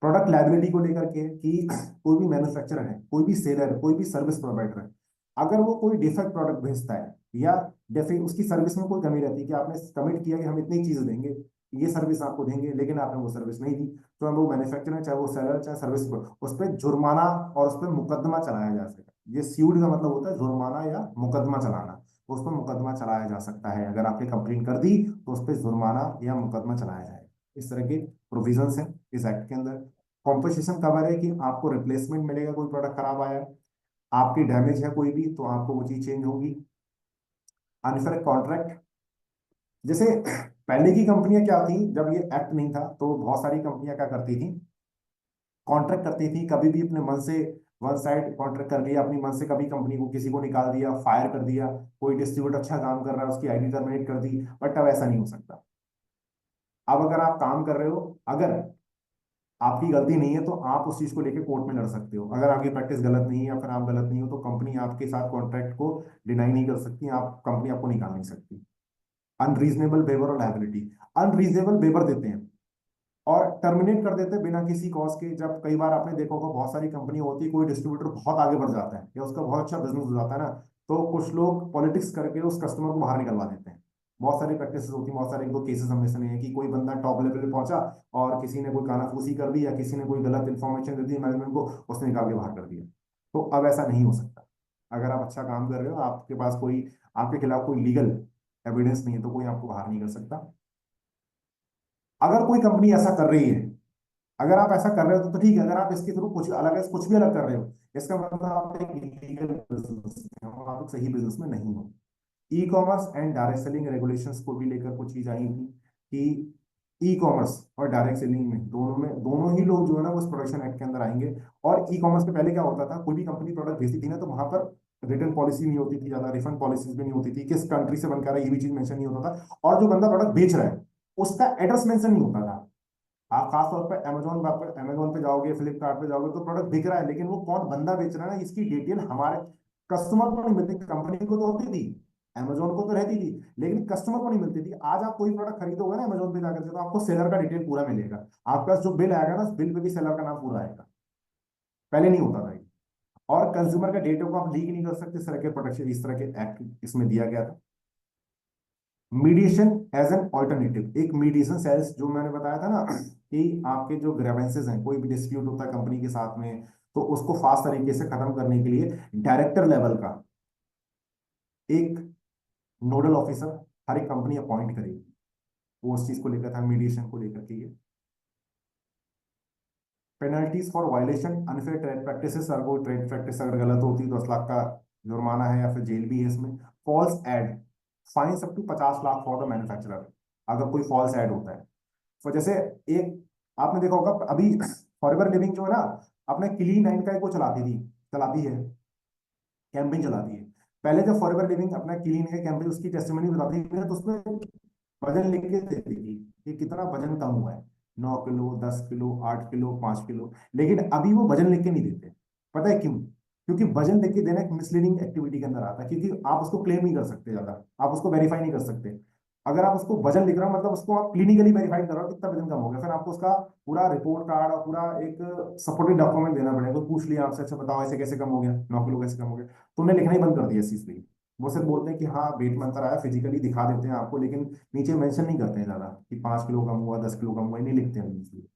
प्रोडक्ट लायबिलिटी को लेकर के कि कोई भी मैन्युफैक्चरर है, कोई भी सेलर है, कोई भी सर्विस प्रोवाइडर है, अगर वो कोई डिफेक्ट प्रोडक्ट भेजता है या डिफेक्ट उसकी सर्विस में कोई कमी रहती है कि आपने कमिट किया कि हम इतनी चीज देंगे, ये सर्विस आपको देंगे, लेकिन आपने वो सर्विस नहीं दी, तो हम वो मैन्युफैक्चरर है चाहे वो सेलर चाहे सर्विस, उस पर जुर्माना और उस पर मुकदमा चलाया जा सकता है। ये स्यूड का मतलब होता है जुर्माना या मुकदमा चलाना। तो उस पर मुकदमा चलाया जा सकता है, अगर आपने कंप्लेन कर दी तो उस पर जुर्माना या मुकदमा चलाया जाएगा। इस तरह के प्रोविजंस हैं इस एक्ट के अंदर। कॉम्पोजिशन कवर है कि आपको रिप्लेसमेंट मिलेगा, कोई प्रोडक्ट खराब आया, आपकी डैमेज है कोई भी तो आपको वो चीज चेंज होगी। अनफेयर कॉन्ट्रैक्ट, जैसे पहले की कंपनियां क्या थी, जब ये एक्ट नहीं था तो बहुत सारी कंपनियां क्या करती थी, कॉन्ट्रैक्ट करती थी, कभी भी अपने मन से वन साइड कॉन्ट्रैक्ट कर लिया अपनी मन से, कभी कंपनी को किसी को निकाल दिया, फायर कर दिया, कोई डिस्ट्रीब्यूटर अच्छा काम कर रहा है उसकी आईडी टर्मिनेट कर दी। बट अब ऐसा नहीं हो सकता। अब अगर आप काम कर रहे हो, अगर आपकी गलती नहीं है तो आप उस चीज को लेकर कोर्ट में लड़ सकते हो। अगर आपकी प्रैक्टिस गलत नहीं है या फिर आप गलत नहीं हो तो कंपनी आपके साथ कॉन्ट्रैक्ट को डिनाई नहीं कर सकती, आप कंपनी आपको निकाल नहीं सकती। अनरीजनेबल वेवर और लायबिलिटी, अनरीजनेबल वेवर देते हैं और टर्मिनेट कर देते हैं बिना किसी कॉज के। जब कई बार आपने देखा होगा बहुत सारी कंपनी होती है, कोई डिस्ट्रीब्यूटर बहुत आगे बढ़ जाता है या उसका बहुत अच्छा बिजनेस हो जाता है ना, तो कुछ लोग पॉलिटिक्स करके उस कस्टमर को बाहर निकलवा देते हैं। बहुत सारी प्रैक्टिस होती है, बहुत सारे इनको केसेस हमने सुने हैं कि कोई बंदा टॉप लेवल पे पहुंचा और किसी ने कोई कानाफूसी कर दी या किसी ने कोई गलत इन्फॉर्मेशन दे दी मैनेजमेंट को, उसने निकाल के बाहर कर दिया। तो अब ऐसा नहीं हो सकता। अगर आप अच्छा काम कर रहे हो, आपके पास कोई, आपके खिलाफ कोई लीगल एविडेंस नहीं है, तो कोई आपको बाहर नहीं कर सकता। अगर कोई कंपनी ऐसा कर रही है, अगर आप ऐसा कर रहे हो तो ठीक है, अगर आप इसके थ्रू कुछ अलग है, कुछ भी अलग कर रहे हो, इसका मतलब आप एक इलीगल बिजनेस में हो, आप एक सही बिजनेस में नहीं हो। E commerce and direct selling regulations को भी लेकर कुछ चीज आई थी कि ई कॉमर्स और डायरेक्ट सेलिंग में दोनों ही लोग जो है ना वो इस प्रोडक्शन एक्ट के अंदर आएंगे। और ई कॉमर्स में पहले क्या होता था, कोई भी कंपनी प्रोडक्ट भेजती थी ना तो वहां पर रिटर्न पॉलिसी नहीं होती थी, ज्यादा रिफंड पॉलिसीज भी नहीं होती थी, किस कंट्री से बनकर है ये भी चीज मेंशन नहीं होता था, और जो बंदा प्रोडक्ट बेच रहा है उसका एड्रेस मेंशन नहीं होता था। आप खास तौर पर अमेजोन पे जाओगे, फ्लिपकार्ट पे जाओगे तो प्रोडक्ट बिक रहा है, लेकिन वो कौन बंदा बेच रहा है ना इसकी डिटेल हमारे कस्टमर को नहीं मिलती। कंपनी को तो होती थी, अमेजोन को तो रहती थी, लेकिन कस्टमर को नहीं मिलती थी। आज आप कोई प्रोडक्ट खरीदोगे ना अमेजोन पे जाकर के तो आपको सेलर का डिटेल पूरा मिलेगा, आपका जो बिल आएगा ना उस बिल पे भी सेलर का नाम पूरा आएगा। पहले नहीं होता था ये। और कंज्यूमर का डेटा को आप लीक नहीं कर सकते, इस तरह के प्रोटेक्शन, इस तरह के एक्ट इसमें दिया गया था। मीडिएशन एज एन ऑल्टरनेटिव, एक मीडिएशन सेल्स जो मैंने बताया था ना कि आपके जो ग्रेवेंसेस हैं, कोई भी डिस्प्यूट होता है कंपनी के साथ में, तो उसको फास्ट तरीके से खत्म करने के लिए डायरेक्टर लेवल का एक नोडल ऑफिसर हर एक कंपनी अपॉइंट करेगी। वो उस चीज को लेकर था, मीडिएशन को लेकर के ये। Penalties for violation unfair trade practices, अगर कोई ट्रेड प्रैक्टिस अगर गलत होती है तो 10 लाख का जुर्माना है या फिर जेल भी है इसमें। False ad, fine up to 50 lakh for the manufacturer, अगर कोई फॉल्स एड होता है। तो जैसे एक आपने देखा होगा अभी फॉरएवर लिविंग जो है ना, अपने क्लीन नाइन का एक वो चलाती है, कैंपेन चलाती है। पहले जब फॉरएवर लिविंग अपना क्लीन है कैंपेन उसकी टेस्टिमनी बताती है तो उसमें वजन लिख के देती थी कि कितना वजन कम हुआ है। 9 किलो, 10 किलो, 8 किलो, 5 किलो। लेकिन अभी वो वजन लिख के नहीं देते। पता है क्यों? क्योंकि वजन लिख के देना एक मिसलीडिंग एक्टिविटी के अंदर आता है, क्योंकि आप उसको क्लेम नहीं कर सकते ज्यादा, आप उसको वेरीफाई नहीं कर सकते। अगर आप उसको वजन लिख रहे हो मतलब उसको आप क्लिनिकली वेरीफाई कर रहे हो कितना वजन कम हो गया, फिर आपको उसका पूरा रिपोर्ट कार्ड और पूरा एक सपोर्टिव डॉक्यूमेंट देना पड़ेगा। कोई पूछ लिया आपसे, अच्छा बताओ ऐसे कैसे कम हो गया, 9 किलो कैसे कम हो गया, तो उन्हें लिखना ही बंद कर दिया इस चीज पे। वो सिर्फ बोलते हैं कि हाँ वेट में अंतर आया, फिजिकली दिखा देते हैं आपको, लेकिन नीचे मेंशन नहीं करते हैं ज्यादा कि 5 किलो कम हुआ, 10 किलो कम हुआ, ये नहीं लिखते हैं इसलिए।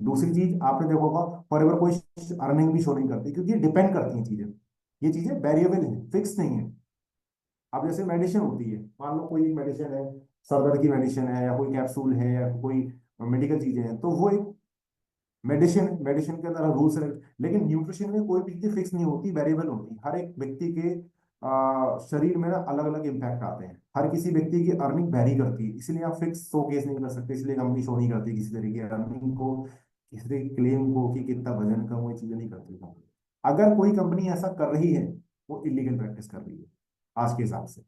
दूसरी चीज आपने देखा होगा, फॉरएवर कोई अर्निंग भी शो नहीं करती, क्योंकि ये डिपेंड करती हैं चीजें। ये चीजें वेरिएबल है, फिक्स नहीं है। अब जैसे मेडिसिन होती है, मान लो कोई मेडिसिन है, सर दर्द की मेडिसिन है, या कोई कैप्सूल है, या कोई मेडिकल चीजें हैं, तो वो एक मेडिसिन, मेडिसिन के अंदर रूल्स है। लेकिन न्यूट्रिशन में कोई भी चीज फिक्स नहीं होती, वेरिएबल होती है। हर एक व्यक्ति के शरीर में ना अलग अलग इम्पैक्ट आते हैं, हर किसी व्यक्ति की अर्निंग वेरी करती है, इसलिए आप फिक्स शो केस नहीं कर सकते, इसलिए कंपनी शो नहीं करती किसी तरीके की अर्निंग को, किसी क्लेम को कि कितना वजन कम, वो ये चीजें नहीं करती कंपनी। अगर कोई कंपनी ऐसा कर रही है, वो इलीगल प्रैक्टिस कर रही है आज के हिसाब से।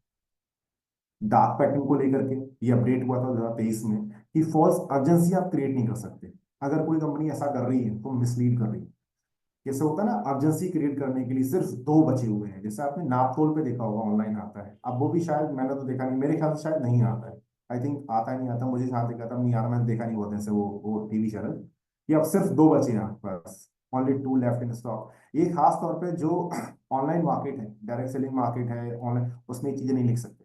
डार्क पैटर्न को लेकर के ये अपडेट हुआ था 2023 में कि फॉल्स अर्जेंसी आप क्रिएट नहीं कर सकते। अगर कोई कंपनी ऐसा कर रही है तो मिसलीड कर रही है। जैसे होता है ना, अर्जेंसी क्रिएट करने के लिए सिर्फ दो बचे हुए हैं, जैसे आपने नापतोल पे देखा होगा, ऑनलाइन आता है, अब वो भी शायद, मैंने तो देखा नहीं, मेरे ख्याल से शायद नहीं आता है। आई थिंक आता है, नहीं आता, मुझे जहाँ तक आता नहीं आ रहा, मैंने देखा नहीं होते से वो टीवी चैनल। ये अब सिर्फ दो बचे हैं बस, only two left in stock. ये खास तौर पे जो ऑनलाइन मार्केट है, डायरेक्ट सेलिंग मार्केट है ऑनलाइन, उसमें ये चीजें नहीं लिख सकते।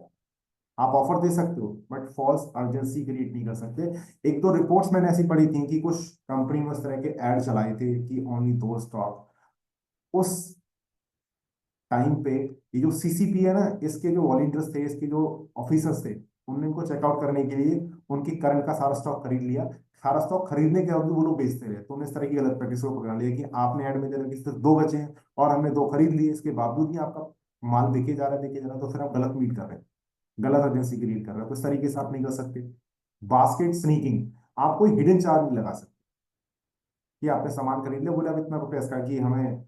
आप ऑफर दे सकते हो बट फॉल्स अर्जेंसी क्रिएट नहीं कर सकते। एक दो रिपोर्ट्स मैंने ऐसी पढ़ी थी कि कुछ कंपनी में उस तरह के ऐड चलाए थे कि ओनली दो स्टॉक। उस टाइम पे ये जो सीसीपी है ना, इसके जो वॉलंटियर्स थे, इसके जो ऑफिसर्स थे, उन्होंने इनको चेकआउट करने के लिए उनकी करंट का सारा स्टॉक खरीद लिया। सारा स्टॉक खरीदने के बाद भी वो लोग बेचते रहे, तो उन्हें इस तरह की गलत प्रैक्टिस को पकड़ा लिया कि आपने ऐड में दे रखी सिर्फ दो बचे हैं और हमने दो खरीद लिए, इसके बावजूद भी आपका माल बिके जा रहा है, बिके जा रहा है, तो फिर आप गलत मीट कर रहे हैं, गलत एजेंसी क्रिएट कर रहे हो, तो इस तरीके से आप नहीं कर सकते। बास्केट स्नीकिंग, आप कोई हिडन चार्ज नहीं लगा सकते कि आपने सामान खरीद लिया, बोले अब इतना रुपया इसका कि हमें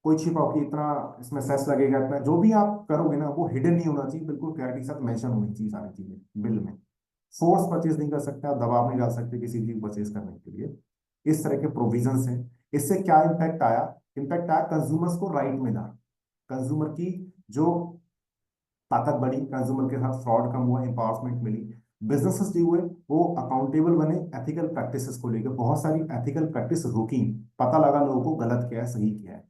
कोई छिपाओ कि इतना इसमें सेस लगेगा, इतना जो भी आप करोगे ना वो हिडन नहीं होना चाहिए, बिल्कुल क्लैरिटी के साथ मेंशन होनी चाहिए सारी चीजें बिल में। फोर्स परचेज नहीं कर सकते आप, दबाव नहीं डाल सकते किसी चीज परचेज करने के लिए। इस तरह के प्रोविजंस हैं। इससे क्या इम्पैक्ट आया? इम्पैक्ट आया कंज्यूमर्स को राइट मिला, कंज्यूमर की जो ताकत बढ़ी, कंज्यूमर के साथ फ्रॉड कम हुआ, एम्पावरमेंट मिली। बिजनेसेस जो हुए वो अकाउंटेबल बने, एथिकल प्रैक्टिसेस को लेकर बहुत सारी एथिकल प्रैक्टिस रुकी, पता लगा लोगों को गलत क्या है सही क्या है।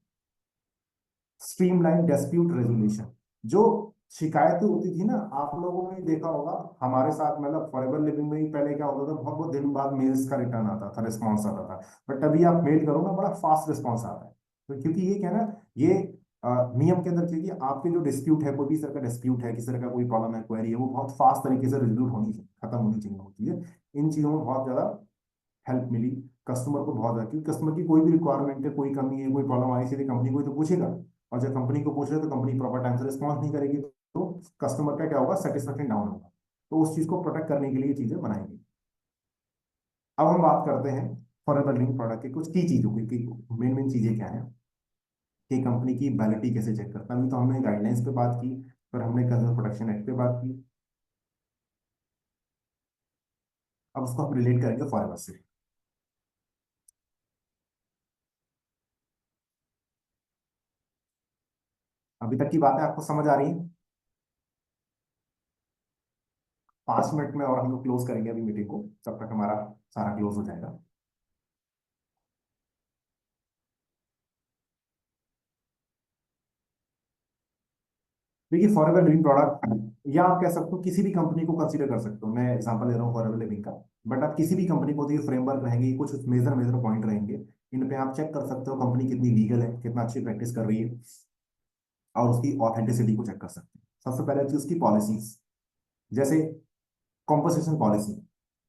स्ट्रीमलाइन डिस्प्यूट रेजोल्यूशन, जो शिकायतें होती थी ना, आप लोगों ने देखा होगा हमारे साथ, मतलब फॉरएवर लिविंग में ही पहले क्या होता था, बहुत बहुत दिन बाद मेल्स का रिटर्न आता था, रिस्पॉन्स आता था। बट अभी आप मेल करो ना, बड़ा फास्ट रिस्पॉन्स आता है। तो क्योंकि ये क्या है ना, ये नियम के अंदर, क्योंकि आपके जो डिस्प्यूट है, कोई भी तरह का डिस्प्यूट है, किसी तरह का कोई प्रॉब्लम है, क्वेरी है, वो बहुत फास्ट तरीके से रिजोल्व होनी चाहिए, खत्म होनी चाहिए होती है। इन चीजों में बहुत ज्यादा हेल्प मिली कस्टमर को, बहुत ज्यादा, क्योंकि कस्टमर की कोई भी रिक्वायरमेंट है, कोई कमी है, कोई प्रॉब्लम आई, सीधे कंपनी को ही तो पूछेगा। और जब कंपनी को पूछ रहे तो कंपनी प्रॉपर टाइम से रिस्पॉन्स नहीं करेगी, तो कस्टमर का क्या होगा, सेटिस्फेक्शन डाउन होगा। तो उस चीज को प्रोटेक्ट करने के लिए ये चीजें बनाएंगे। अब हम बात करते हैं फॉरएवर लिविंग प्रोडक्ट की कुछ की चीजों की, मेन मेन चीजें क्या है कि कंपनी की वैलिडिटी कैसे चेक करता है। अभी तो हमने गाइडलाइंस पे बात की, फिर हमने कंज्यूमर प्रोटेक्शन एक्ट पे बात की, अब उसको हम रिलेट करेंगे फॉरएवर से। अभी तक की बातें आपको समझ आ रही है? 5 मिनट में और हम लोग क्लोज करेंगे अभी मीटिंग को, तब तक हमारा सारा क्लोज हो जाएगा। देखिए फॉरएवर लिविंग प्रोडक्ट, या आप कह सकते हो किसी भी कंपनी को कंसीडर कर सकते हो, मैं एग्जांपल ले रहा हूँ फॉरएवर लिविंग का। बट आप किसी भी कंपनी को, तो ये फ्रेमवर्क रहेंगे, कुछ मेजर मेजर पॉइंट रहेंगे, इन पे आप चेक कर सकते हो कंपनी कितनी लीगल है, कितना अच्छी प्रैक्टिस कर रही है, और उसकी ऑथेंटिसिटी को चेक कर सकते हैं। सबसे पहले चीज उसकी पॉलिसीज, जैसे कॉम्पोजिशन पॉलिसी,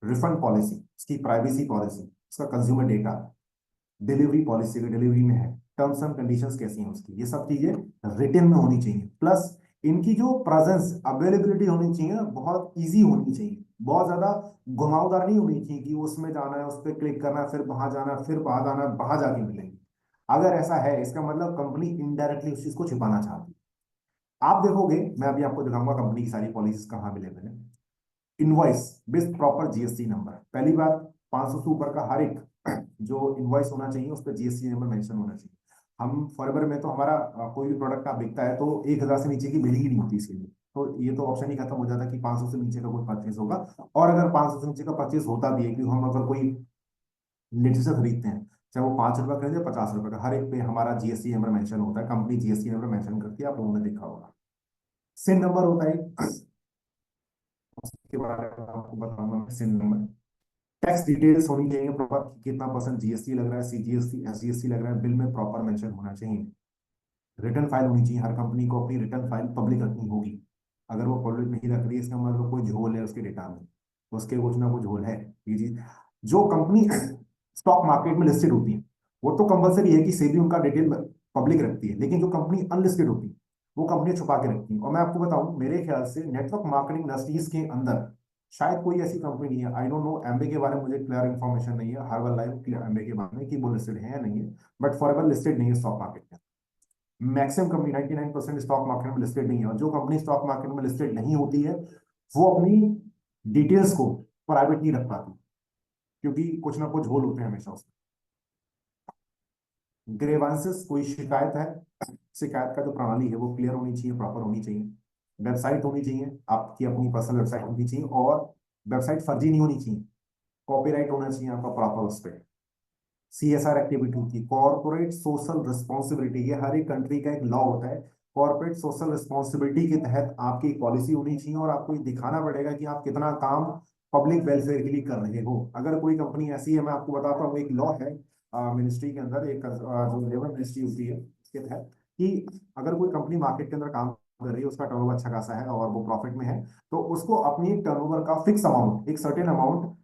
रिफंड पॉलिसी, उसकी प्राइवेसी पॉलिसी, उसका कंज्यूमर डेटा, डिलीवरी पॉलिसी अगर डिलीवरी में है, टर्म्स एंड कंडीशंस कैसी हैं उसकी, ये सब चीजें रिटन में होनी चाहिए। प्लस इनकी जो प्रेजेंस, अवेलेबिलिटी होनी चाहिए ना, बहुत इजी होनी चाहिए, बहुत ज्यादा घुमावदार नहीं होनी चाहिए कि उसमें जाना है, उस पर क्लिक करना है, फिर वहां जाना है, फिर वहां जाना है, वहां जाके मिलेंगे। अगर ऐसा है, इसका मतलब कंपनी इनडायरेक्टली उस चीज को छिपाना चाहती है। आप देखोगे, मैं अभी आपको दिखाऊंगा कंपनी की सारी पॉलिसीज कहाँ अवेलेबल है। Invoice with proper GST number. पहली बात, 500 से ऊपर का हर एक जो इनवॉइस होना चाहिए उस पर जीएसटी नंबर मेंशन होना चाहिए। हम फॉरएवर में तो हमारा कोई भी प्रोडक्ट आप बिकता है तो 1000 से नीचे की बिलिंग ही नहीं होती इसके लिए, तो ये तो ऑप्शन ही खत्म हो जाता है कि 500 से नीचे का कोई परचेज होगा। और अगर 500 से नीचे का परचेज होता भी है कि हम अगर कोई लिटरेचर खरीदते हैं, चाहे वो 5 रुपए खरीदे 50 रुपए का, हर एक पे हमारा जीएसटी नंबर मेंशन होता है, कंपनी जीएसटी नंबर मेंशन करती है, आप लोगों ने देखा होगा। सिन नंबर होता है, उसके बारे में आपको बताऊंगा मैं। सिन नंबर, टैक्स डिटेल्स होनी चाहिए प्रॉपर, कितना परसेंट जीएसटी लग रहा है, सीजीएसटी एसजीएसटी लग रहा है, बिल में प्रॉपर मेंशन होना चाहिए। रिटर्न फाइल होनी चाहिए, हर कंपनी को अपनी रिटर्न फाइल पब्लिक रखनी होगी। अगर वो पब्लिक नहीं रख रही है इसका मतलब कोई झोल है उसके डेटा में, उसके कुछ ना कुछ झोल है। ये चीज, जो कंपनी स्टॉक मार्केट में लिस्टेड होती है वो तो कंपलसरी है कि सेबी उनका डिटेल पब्लिक रखती है, लेकिन जो कंपनी अनलिस्टेड होती है वो कंपनी छुपा के रखती है। और मैं आपको बताऊं, मेरे ख्याल से नेटवर्क मार्केटिंग इंडस्ट्रीज के अंदर शायद कोई ऐसी कंपनी नहीं है, आई डोंट नो एमबे के बारे में मुझे क्लियर इन्फॉर्मेशन नहीं है, हर्बल लाइफ एमबे के बारे में कि वो लिस्टेड है या नहीं है, बट फॉरएवर लिस्टेड नहीं है स्टॉक मार्केट में। मैक्सिमम कंपनी 99% स्टॉक मार्केट में लिस्टेड नहीं है, और जो कंपनी स्टॉक मार्केट में लिस्टेड नहीं होती है वो अपनी डिटेल्स को प्राइवेट नहीं रख पाती, क्योंकि कुछ ना कुछ होल होते हैं हमेशा उसमें। ग्रेवांसेस, कोई शिकायत है, शिकायत का जो प्रणाली है वो क्लियर होनी चाहिए, प्रॉपर होनी चाहिए। वेबसाइट होनी चाहिए, आपकी अपनी पर्सनल वेबसाइट होनी चाहिए, और वेबसाइट फर्जी नहीं होनी चाहिए, कॉपीराइट होना चाहिए आपका प्रॉपर उस पर। सीएसआर एक्टिविटी की, कॉर्पोरेट सोशल रिस्पॉन्सिबिलिटी, ये हर एक कंट्री का एक लॉ होता है। कॉर्पोरेट सोशल रिस्पॉन्सिबिलिटी के तहत आपकी एक पॉलिसी होनी चाहिए, और आपको ये दिखाना पड़ेगा कि आप कितना काम पब्लिक वेलफेयर के लिए कर रहे हो। अगर कोई कंपनी ऐसी है, मैं आपको बताता हूँ, एक लॉ है मिनिस्ट्री के अंदर, एक जो लेबर मिनिस्ट्री होती है उसके तहत, कि अगर कोई कंपनी मार्केट के अंदर काम कर रही है, उसका टर्नओवर अच्छा खासा है और वो प्रॉफिट में है, तो उसको अपनी टर्नओवर का फिक्स अमाउंट, एक सर्टेन अमाउंट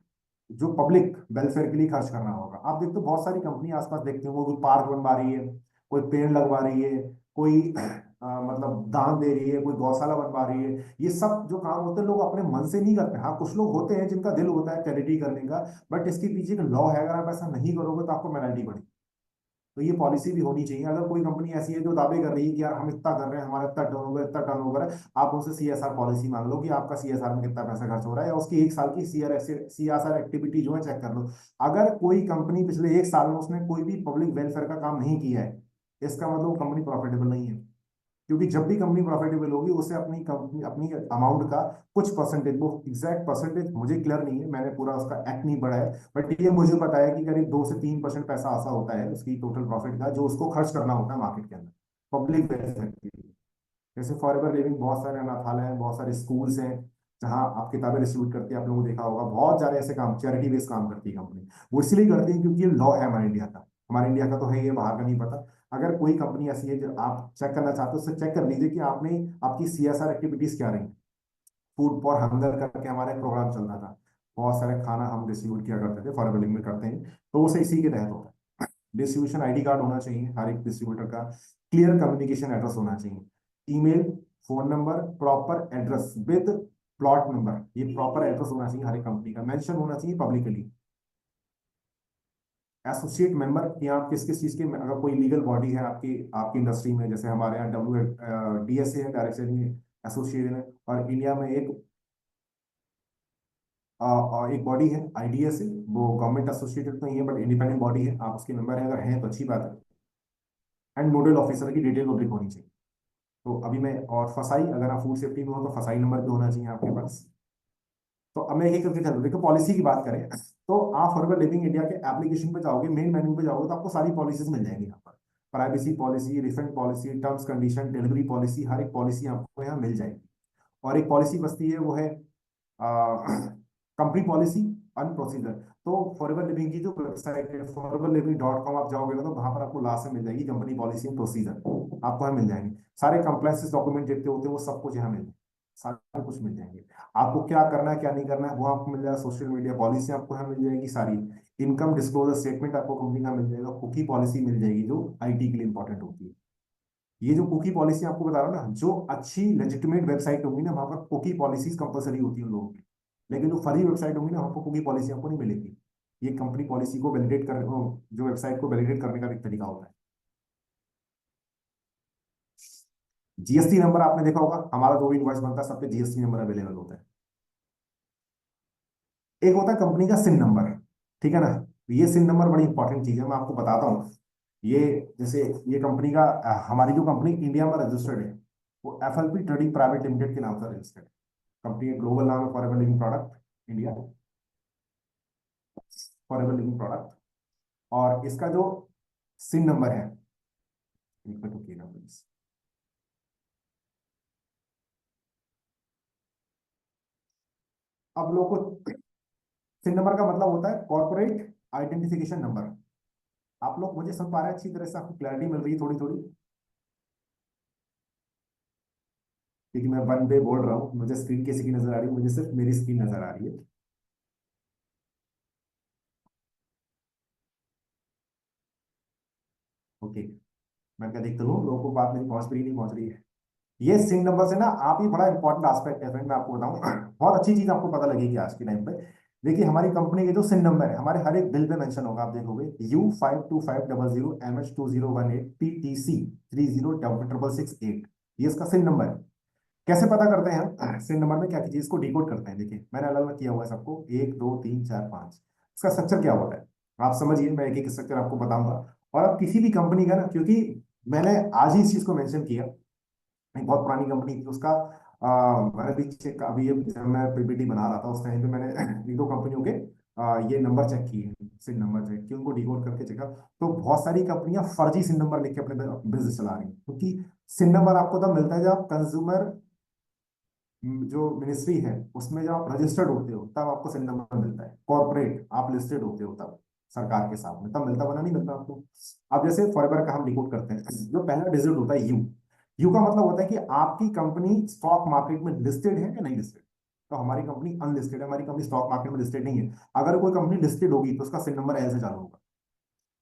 जो पब्लिक वेलफेयर के लिए खर्च करना होगा। आप देखते हो बहुत सारी कंपनी आसपास देखते हो, कोई पार्क बनवा रही है, कोई पेड़ लगवा रही है, कोई मतलब दान दे रही है, कोई गौशाला बनवा रही है। ये सब जो काम होते हैं लोग अपने मन से नहीं करते, हाँ कुछ लोग होते हैं जिनका दिल होता है चैरिटी करने का, बट इसके पीछे एक लॉ है, अगर आप ऐसा नहीं करोगे तो आपको पेनल्टी पड़ेगी। तो ये पॉलिसी भी होनी चाहिए। अगर कोई कंपनी ऐसी है जो दावे कर रही है कि यार हम इतना कर रहे हैं, हमारा इतना टर्नओवर है, आप उनसे सीएसआर पॉलिसी मांग लो कि आपका सीएसआर में कितना पैसा खर्च हो रहा है, या उसकी एक साल की सीएसआर एक्टिविटी जो है चेक कर लो। अगर कोई कंपनी पिछले एक साल में उसने कोई भी पब्लिक वेलफेयर का काम नहीं किया है, इसका मतलब कंपनी प्रॉफिटेबल नहीं है। क्योंकि जब भी कंपनी प्रॉफिटेबल होगी उसे अपनी कंपनी अपनी अमाउंट का कुछ परसेंटेज, वो एग्जैक्ट परसेंटेज मुझे क्लियर नहीं है, मैंने पूरा उसका एक्ट नहीं पढ़ा है, बट ये मुझे पता है कि करीब 2 से 3% पैसा ऐसा होता है उसकी टोटल प्रॉफिट का जो उसको खर्च करना होता है मार्केट के अंदर पब्लिक वेलफेयर के लिए। जैसे फॉरएवर लिविंग, बहुत सारे अनाथालय हैं, बहुत सारे स्कूल्स हैं जहाँ आप किताबें डिस्ट्रीब्यूट करती है, आप लोगों को देखा होगा, बहुत सारे ऐसे काम चैरिटी बेस्ड काम करती है कंपनी। वो इसलिए करती है क्योंकि ये लॉ है हमारे इंडिया का, हमारे इंडिया का तो है, ये बाहर का नहीं पता। अगर कोई कंपनी ऐसी है जो आप चेक करना चाहते हो, उससे चेक कर लीजिए कि आपने आपकी सीएसआर एक्टिविटीज क्या रही। फूड फॉर हंगर करके हमारा एक प्रोग्राम चलता था, बहुत सारे खाना हम डिस्ट्रीब्यूट किया करते थे, फॉरएवर लिविंग में करते हैं, तो उसे इसी के तहत होता है। डिस्ट्रीब्यूशन आईडी कार्ड होना चाहिए हर एक डिस्ट्रीब्यूटर का, क्लियर कम्युनिकेशन एड्रेस होना चाहिए, email, phone number, proper address with plot number, ये प्रॉपर एड्रेस होना चाहिए हर एक कंपनी का, मेंशन होना चाहिए पब्लिकली। एसोसिएट मेंबर कि आप किस किस चीज के, अगर कोई लीगल बॉडी है आपकी आपकी इंडस्ट्री में, जैसे हमारे यहाँ डीएसए है, डायरेक्ट सेलिंग एसोसिएशन है, और इंडिया में एक बॉडी है आईडीएसए, वो गवर्नमेंट एसोसिएटेड तो नहीं है बट इंडिपेंडेंट बॉडी है, आप उसके मेंबर हैं, अगर हैं तो अच्छी बात है। एंड नोडल ऑफिसर की डिटेल पब्लिक होनी चाहिए। तो अभी मैं, और फसाई, अगर आप फूड सेफ्टी में हो तो फसाई नंबर भी होना चाहिए आपके पास। तो अब मैं एक करके चल रहा हूँ। देखो पॉलिसी की बात करें तो आप फॉरएवर लिविंग इंडिया के एप्लीकेशन पे जाओगे, मेन मेन्यू पे जाओगे तो आपको सारी पॉलिसीज मिल जाएंगी यहाँ पर। Privacy policy, refund policy, terms condition, delivery policy, हर एक पॉलिसी आपको यहाँ मिल जाएगी। और एक पॉलिसी बचती है, वो है कंपनी पॉलिसी एंड प्रोसीजर। तो फॉरएवर लिविंग की जो वेबसाइट है foreverliving.com, आप जाओगे ना तो वहां पर आपको लास्ट में मिल जाएगी कंपनी पॉलिसी एंड प्रोसीजर, आपको यहाँ मिल जाएंगे। सारे कंप्लायंस डॉक्यूमेंट जितने होते हैं वो सब कुछ यहाँ मिल जाएंगे, सारा कुछ मिल जाएंगे। आपको क्या करना है क्या नहीं करना है वो आपको मिल जाएगा, सोशल मीडिया पॉलिसी आपको यहाँ मिल जाएगी सारी, इनकम डिस्क्लोजर स्टेटमेंट आपको कंपनी का मिल जाएगा, कुकी पॉलिसी मिल जाएगी जो आईटी के लिए इंपॉर्टेंट होती है। ये जो कुकी पॉलिसी आपको बता रहा हूँ ना, जो अच्छी लेजिटिमेट वेबसाइट होगी ना वहां पर कुकी पॉलिसीज कंपलसरी होती है उन लोगों की, लेकिन जो फर्जी वेबसाइट होगी ना वहां पर कुकी पॉलिसी आपको नहीं मिलेगी। ये कंपनी पॉलिसी को वैलिडेट कर, जो वेबसाइट को वैलिडेट करने का एक तरीका होता है। जीएसटी नंबर आपने देखा होगा, हमारा जो भी इनवॉइस बनता है सब पे जीएसटी नंबर अवेलेबल होता है। एक होता है कंपनी का सिन नंबर, ठीक है ना। ये सिन नंबर बड़ी इंपॉर्टेंट चीज है, मैं आपको बताता हूँ। ये जैसे ये कंपनी का हमारी जो कंपनी इंडिया में रजिस्टर्ड है वो FLP ट्रेडिंग प्राइवेट लिमिटेड के नाम से रजिस्टर्ड है। कंपनी का ग्लोबल नाम है forever living product India, forever living product. और इसका जो सिन नंबर है, एक मिनट रुकिए ना प्लीज। अब लोग को सिन नंबर का मतलब होता है कॉर्पोरेट आइडेंटिफिकेशन नंबर। आप लोग मुझे समझ पा रहे हैं अच्छी तरह से, आपको क्लैरिटी मिल रही है थोड़ी थोड़ी, क्योंकि मैं वन वे बोल रहा हूँ, मुझे स्क्रीन किसी की नजर आ रही है, मुझे सिर्फ मेरी स्क्रीन नजर आ रही है। ओके, मैं क्या देखता हूँ लोगों को बात मेरी पहुंच रही नहीं पहुंच रही है। ये सिन नंबर से ना आप ही बड़ा इंपॉर्टेंट एस्पेक्ट है फ्रेंड, मैं आपको बताऊं बहुत अच्छी चीज आपको पता लगेगी आज के टाइम पे। देखिए हमारी कंपनी के जो सिन नंबर है हमारे हर एक बिल पे मेंशन होगा, आप देखोगे U525000MS2018TTC 30 666 8। ये इसका सिन नंबर है। कैसे पता करते हैं हम सिन नंबर में क्या की चीज को डिकोड करते हैं, देखिए मैंने अलग अलग किया हुआ है सबको, 1 2 3 4 5। इसका स्ट्रक्चर क्या होता है आप समझिए, मैं एक एक स्ट्रक्चर आपको बताऊंगा। और अब किसी भी कंपनी का ना, क्योंकि मैंने आज ही इस चीज को मेंशन किया, एक बहुत पुरानी कंपनी थी उसका, मैंने भी चेक अभी जब मैं PPT बना रहा था उस टाइम पे मैंने एक दो कंपनियों के ये नंबर चेक किए, सिन नंबर चेक किए, उनको डिकोड करके चेका। तो बहुत सारी कंपनियां फर्जी सिन नंबर लिख के अपने बिजनेस चला रही हैं, क्योंकि सिन नंबर आपको तब मिलता है जब कंज्यूमर जो मिनिस्ट्री है उसमें जब आप रजिस्टर्ड होते हो तब आपको सिन नंबर मिलता है, कॉर्पोरेट आप लिस्टेड होते हो तब सरकार के साथ में तब मिलता, बना नहीं मिलता आपको। अब जैसे फॉरएवर का हम डिकोड करते हैं, जो पहला डिजिट होता है यू। यू का मतलब होता है कि आपकी कंपनी स्टॉक मार्केट में लिस्टेड है या नहीं लिस्टेड। तो हमारी कंपनी अनलिस्टेड है, हमारी कंपनी स्टॉक मार्केट में लिस्टेड नहीं है। अगर कोई कंपनी लिस्टेड होगी तो उसका सिन नंबर एल से चालू होगा।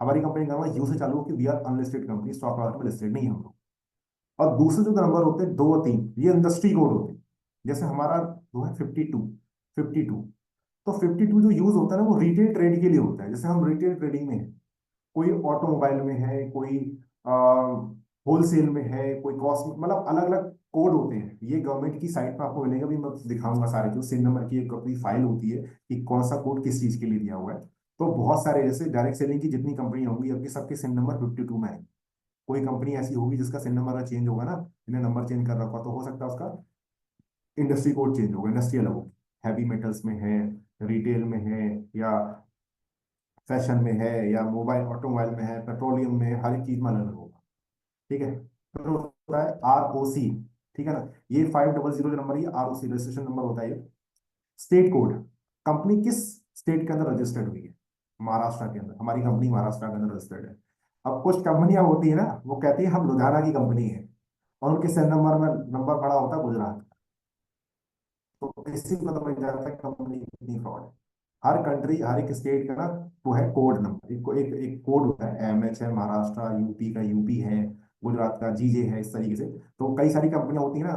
हमारी कंपनी का नंबर यू से चालू होगी, we are unlisted company, stock market में लिस्टेड नहीं है हम लोग। और दूसरे जो नंबर होते हैं 2 और 3, ये इंडस्ट्री कोड होते हैं। जैसे हमारा जो है 52, तो 52 जो यूज होता है ना वो रिटेल ट्रेड के लिए होता है, जैसे हम रिटेल ट्रेडिंग में हैं, कोई ऑटोमोबाइल में है, कोई होलसेल में है, कोई कॉस्मेटिक, मतलब अलग अलग कोड होते हैं। ये गवर्नमेंट की साइट पर आपको मिलेगा भी, मैं दिखाऊंगा सारे, जो सिन नंबर की एक अपनी फाइल होती है कि कौन सा कोड किस चीज के लिए दिया हुआ है। तो बहुत सारे जैसे डायरेक्ट सेलिंग की जितनी कंपनी होंगी अभी सबके सिन नंबर 52 में है। कोई कंपनी ऐसी होगी जिसका सिन नंबर चेंज होगा ना, इन्हें नंबर चेंज कर रखा तो हो सकता है उसका इंडस्ट्री कोड चेंज होगा, इंडस्ट्री अलग होगी। हैवी मेटल्स में है, रिटेल में है, या फैशन में है, या मोबाइल ऑटोमोबाइल में है, पेट्रोलियम में है, हर एक चीज में अलग अलग होगा। ठीक है, फिर होता है ROC, ठीक है ना। ये 500 जो नंबर, ये ROC रजिस्ट्रेशन नंबर होता है ये। स्टेट कोड, कंपनी किस स्टेट के अंदर रजिस्टर्ड हुई है। महाराष्ट्र के अंदर, हमारी कंपनी महाराष्ट्र के अंदर रजिस्टर्ड है। अब कुछ कंपनियां होती है ना वो कहती है हम लुधियाना की कंपनी है, और उनके सेल नंबर में नंबर पड़ा होता है गुजरात। तो इसी को समझ जाता है कंपनी कितनी फ्रॉड है। हर कंट्री, हर एक स्टेट का ना वो है कोड नंबर, एक कोड होता है। MH है महाराष्ट्र, यूपी का यूपी है, गुजरात का GJ है, इस तरीके से। तो कई सारी कंपनियां होती है ना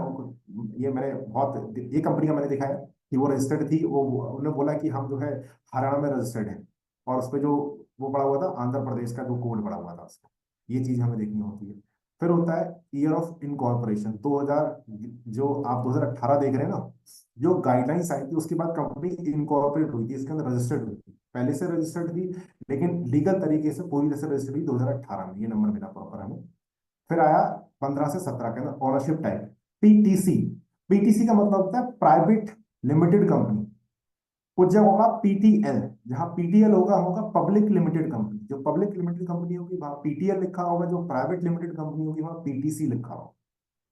ये मैंने बहुत, ये कंपनी का मैंने देखा है कि वो रजिस्टर्ड थी, वो उन्होंने बोला कि हम जो है हरियाणा में रजिस्टर्ड है, और उस पर जो वो पड़ा हुआ था आंध्र प्रदेश का जो कोड पड़ा हुआ था उस पर। ये चीज हमें देखनी होती है। फिर होता है ईयर ऑफ इनकॉर्पोरेशन 2000, जो आप 2018 देख रहे हैं ना, जो गाइडलाइंस आई थी उसके बाद कंपनी इनकॉर्पोरेट हुई थी, इसके अंदर रजिस्टर्ड हुई थी, पहले से रजिस्टर्ड थी, लेकिन लीगल तरीके से पूरी तरह से रजिस्टर्ड हुई 2018 में, ये नंबर मिला प्रॉपर हमें। फिर आया 15 से 17 के अंदर ओनरशिप टाइप, PTC। PTC का मतलब होता है प्राइवेट लिमिटेड कंपनी। कुछ जगह होगा PTL, जहां PTL होगा होगा पब्लिक लिमिटेड कंपनी, जो पब्लिक लिमिटेड कंपनी होगी वहां PTL लिखा होगा, जो प्राइवेट लिमिटेड कंपनी होगी वहां PTC लिखा होगा।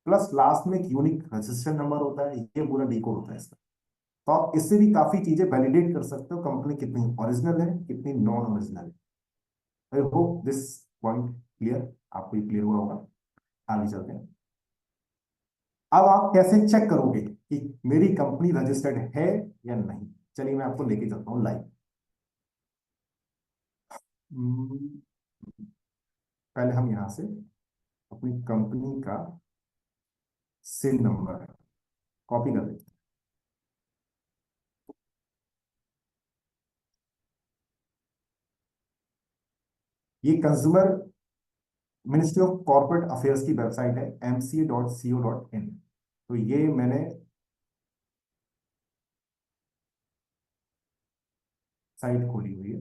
प्लस लास्ट में एक यूनिक रजिस्ट्रेशन नंबर होता है, ये पूरा डिकोड होता है इसका। तो आप इससे भी काफी चीजें वैलिडेट कर सकते हो कंपनी कितनी ओरिजिनल है कितनी नॉन ओरिजिनल है। I hope this point clear, आपको ये क्लियर हुआ होगा। आगे चलते हैं। अब आप कैसे चेक करोगे कि मेरी कंपनी रजिस्टर्ड है या नहीं। चलिए मैं आपको लेके चलता हूँ लाइव। पहले हम यहां से अपनी कंपनी का सिन नंबर कॉपी कर लेते हैं। ये consumer ministry of corporate affairs की वेबसाइट है, mca.co.in। तो ये मैंने साइट खोली हुई है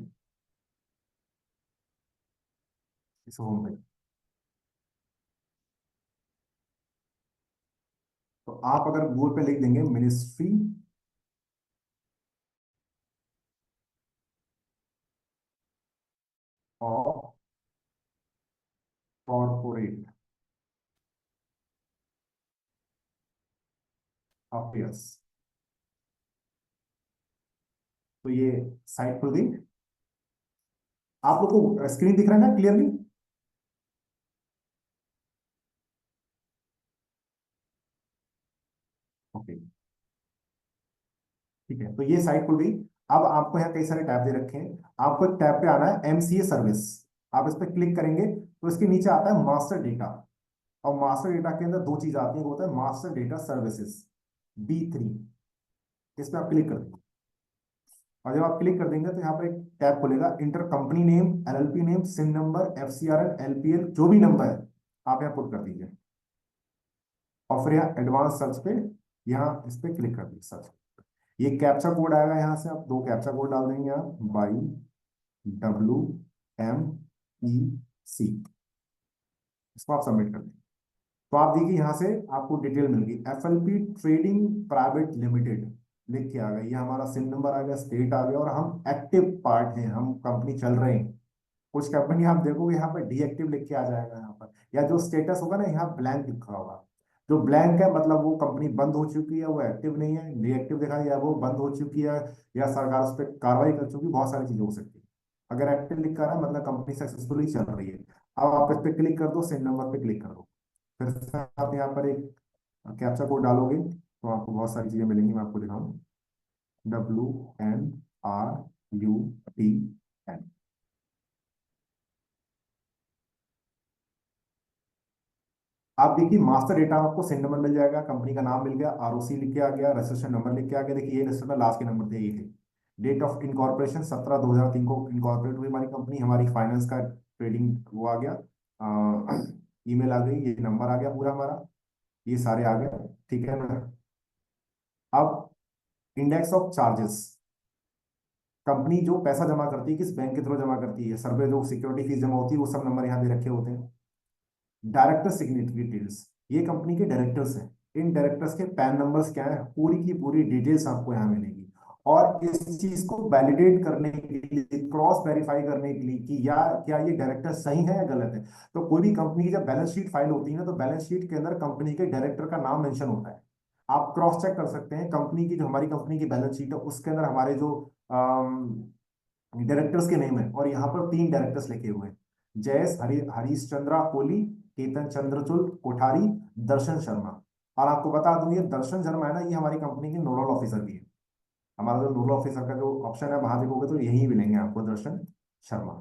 इस होम पे। तो आप अगर गूगल पे लिख देंगे मिनिस्ट्री ऑफ कॉर्पोरेट अफेयर्स, तो ये साइट खुल गई। आप लोग को स्क्रीन दिख रहा है ना क्लियरली? ओके, ठीक है, तो ये साइट खुल गई। अब आपको यहाँ कई सारे टैब दे रखे हैं। आपको एक टैब पे आना है एमसीए सर्विस। आप इस पर क्लिक करेंगे तो इसके नीचे आता है मास्टर डेटा। और मास्टर डेटा के अंदर दो चीज आती है, वो होता है मास्टर डेटा सर्विसेज, B3। इस पर आप क्लिक कर देंगे। और जब आप क्लिक कर देंगे तो यहाँ पर एक टैब खुलेगा, enter company name, LLP name, CIN number, FCRN, LPL, जो भी नंबर है आप यहाँ पुट कर दीजिए। और फिर यहाँ एडवांस सर्च पे, यहाँ इस पे क्लिक कर दीजिए सर्च। ये कैप्चा कोड आएगा, यहाँ से आप दो कैप्चा कोड डाल देंगे, आप YWMEC, इसको आप सबमिट कर देंगे। तो आप देखिए यहाँ से आपको डिटेल मिल गई, FLP ट्रेडिंग प्राइवेट लिमिटेड लिख के आ गया, ये हमारा सिम नंबर आ गया, स्टेट आ गया, और हम एक्टिव पार्ट हैं, हम कंपनी चल रहे हैं। कुछ कंपनी आप देखोगे यहाँ पर डीएक्टिव लिख के आ जाएगा यहाँ पर, या जो स्टेटस होगा ना यहाँ ब्लैंक लिखा होगा। जो ब्लैंक है मतलब वो कंपनी बंद हो चुकी है, वो एक्टिव नहीं है। डीएक्टिव दिखा या वो बंद हो चुकी है, या सरकार उस पर कार्रवाई कर चुकी है, बहुत सारी चीजें हो सकती है। अगर एक्टिव लिख कर रहा है मतलब कंपनी सक्सेसफुली चल रही है। अब आप इस पे क्लिक कर दो, सेंड नंबर पे क्लिक कर दो। फिर से आप यहाँ पर एक कैप्चा कोड डालोगे तो आपको बहुत सारी चीजें मिलेंगी, मैं आपको दिखाऊं। WNRUTN। आप देखिए मास्टर डेटा आपको सेंड नंबर मिल जाएगा, कंपनी का नाम मिल गया, ROC लिख के आ गया, रजिस्ट्रेशन नंबर लिख के आ गया। देखिए ये रजिस्टर लास्ट के नंबर थे, ये थे। डेट ऑफ इनकॉर्पोरेशन 17/2003 को इनकॉर्पोरेट हुई हमारी कंपनी। हमारी फाइनेंस का ट्रेडिंग वो आ गया, ईमेल आ गई, ये नंबर आ गया पूरा हमारा, ये सारे आ गए। ठीक है ना? अब इंडेक्स ऑफ चार्जेस, कंपनी जो पैसा जमा करती है किस बैंक के थ्रू जमा करती है, सर्वे जो सिक्योरिटी फीस जमा होती है, वो सब नंबर यहाँ दे रखे होते हैं। डायरेक्टर सिग्नेचर डिटेल्स, ये कंपनी के डायरेक्टर्स हैं, इन डायरेक्टर्स के पैन नंबर्स क्या है, पूरी की पूरी डिटेल्स आपको यहाँ मिलेगी। और इस चीज को वैलिडेट करने के लिए, क्रॉस वेरीफाई करने के लिए कि या क्या ये डायरेक्टर सही है या गलत है, तो कोई भी कंपनी की जब बैलेंस शीट फाइल होती है ना, तो बैलेंस शीट के अंदर कंपनी के डायरेक्टर का नाम मेंशन होता है। आप क्रॉस चेक कर सकते हैं कंपनी की, जो हमारी कंपनी की बैलेंस शीट है उसके अंदर हमारे जो डायरेक्टर्स के नेम है, और यहाँ पर तीन डायरेक्टर्स लिखे हुए हैं, जयेश हरीश चंद्रा कोहली, केतन चंद्रचूड़ कोठारी, दर्शन शर्मा। और आपको बता दूं ये दर्शन शर्मा है ना, ये हमारी कंपनी के नोडल ऑफिसर भी है। हमारा जो नोडल ऑफिसर का जो ऑप्शन है वहां देखोगे तो यही मिलेंगे आपको, दर्शन शर्मा।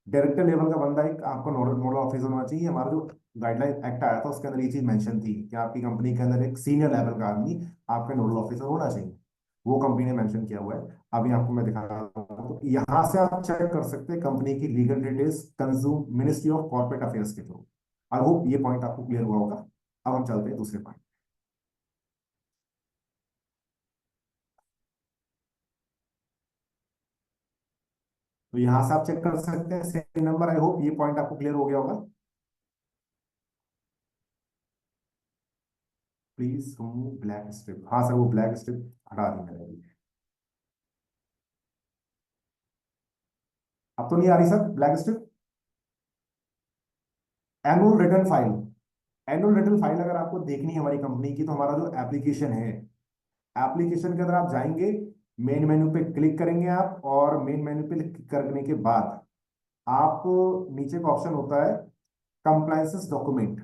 डायरेक्टर लेवल का बंदा एक आपको नोडल नोडल ऑफिसर होना चाहिए। हमारा जो गाइडलाइन एक्ट आया था उसके अंदर ये चीज मेंशन थी कि आपकी कंपनी के अंदर एक सीनियर लेवल का आदमी आपका नोडल ऑफिसर होना चाहिए, वो कंपनी ने मेंशन किया हुआ है। अभी आपको मैं दिखा रहा हूँ, तो यहाँ से आप चेक कर सकते हैं कंपनी की legal details, consume ministry of corporate affairs के थ्रू। आई होप ये पॉइंट आपको क्लियर हुआ होगा। अब हम चलते हैं दूसरे पॉइंट। तो यहाँ से आप चेक कर सकते हैं सेम नंबर। आई होप ये पॉइंट आपको क्लियर हो गया होगा। प्लीज रिमूव ब्लैक स्ट्रिप, हाँ सर वो ब्लैक स्ट्रिप हटा दी मैंने अभी। अब तो नहीं आ रही sir black strip. Annual return file, annual return file अगर आपको देखनी है हमारी कंपनी की, तो हमारा जो एप्लीकेशन है, एप्लीकेशन के अंदर आप जाएंगे, मेन मेन्यू पे क्लिक करेंगे आप, और मेन मेन्यू पे क्लिक करने के बाद आप नीचे का ऑप्शन होता है कंप्लायंसेस डॉक्यूमेंट।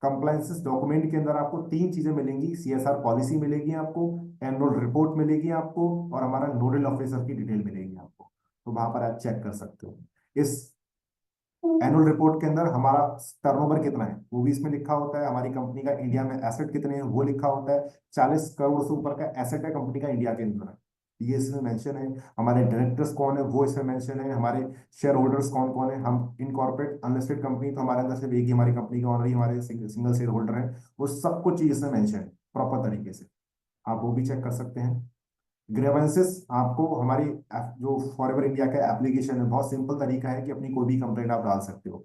कंप्लायंसेस डॉक्यूमेंट के अंदर आपको तीन चीजें मिलेंगी, CSR पॉलिसी मिलेगी आपको, एनुअल रिपोर्ट मिलेगी आपको, और हमारा नोडल ऑफिसर की डिटेल मिलेगी आपको। तो वहां पर आप चेक कर सकते हो। इस एनुअल रिपोर्ट के अंदर हमारा टर्नओवर कितना है वो भी इसमें लिखा होता है, हमारी कंपनी का इंडिया में एसेट कितने हैं वो लिखा होता है। 40 करोड़ से ऊपर का एसेट है कंपनी का इंडिया के अंदर, ये इसमें मेंशन है। हमारे डायरेक्टर्स कौन है वो इसमें मेंशन है। हमारे शेयर होल्डर्स कौन कौन है, हम इनकॉर्पोरेट अनलिस्टेड कंपनी, तो हमारे अंदर सिर्फ एक ही हमारी कंपनी का ऑनर ही हमारे सिंगल शेयर होल्डर है। वो सब कुछ चीज इसमें मेंशन है प्रॉपर तरीके से, आप वो भी चेक कर सकते हैं। ग्रेवेंसेस आपको हमारी जो फॉरएवर इंडिया का एप्लीकेशन है, बहुत सिंपल तरीका है कि अपनी कोई भी कंप्लेंट आप डाल सकते हो।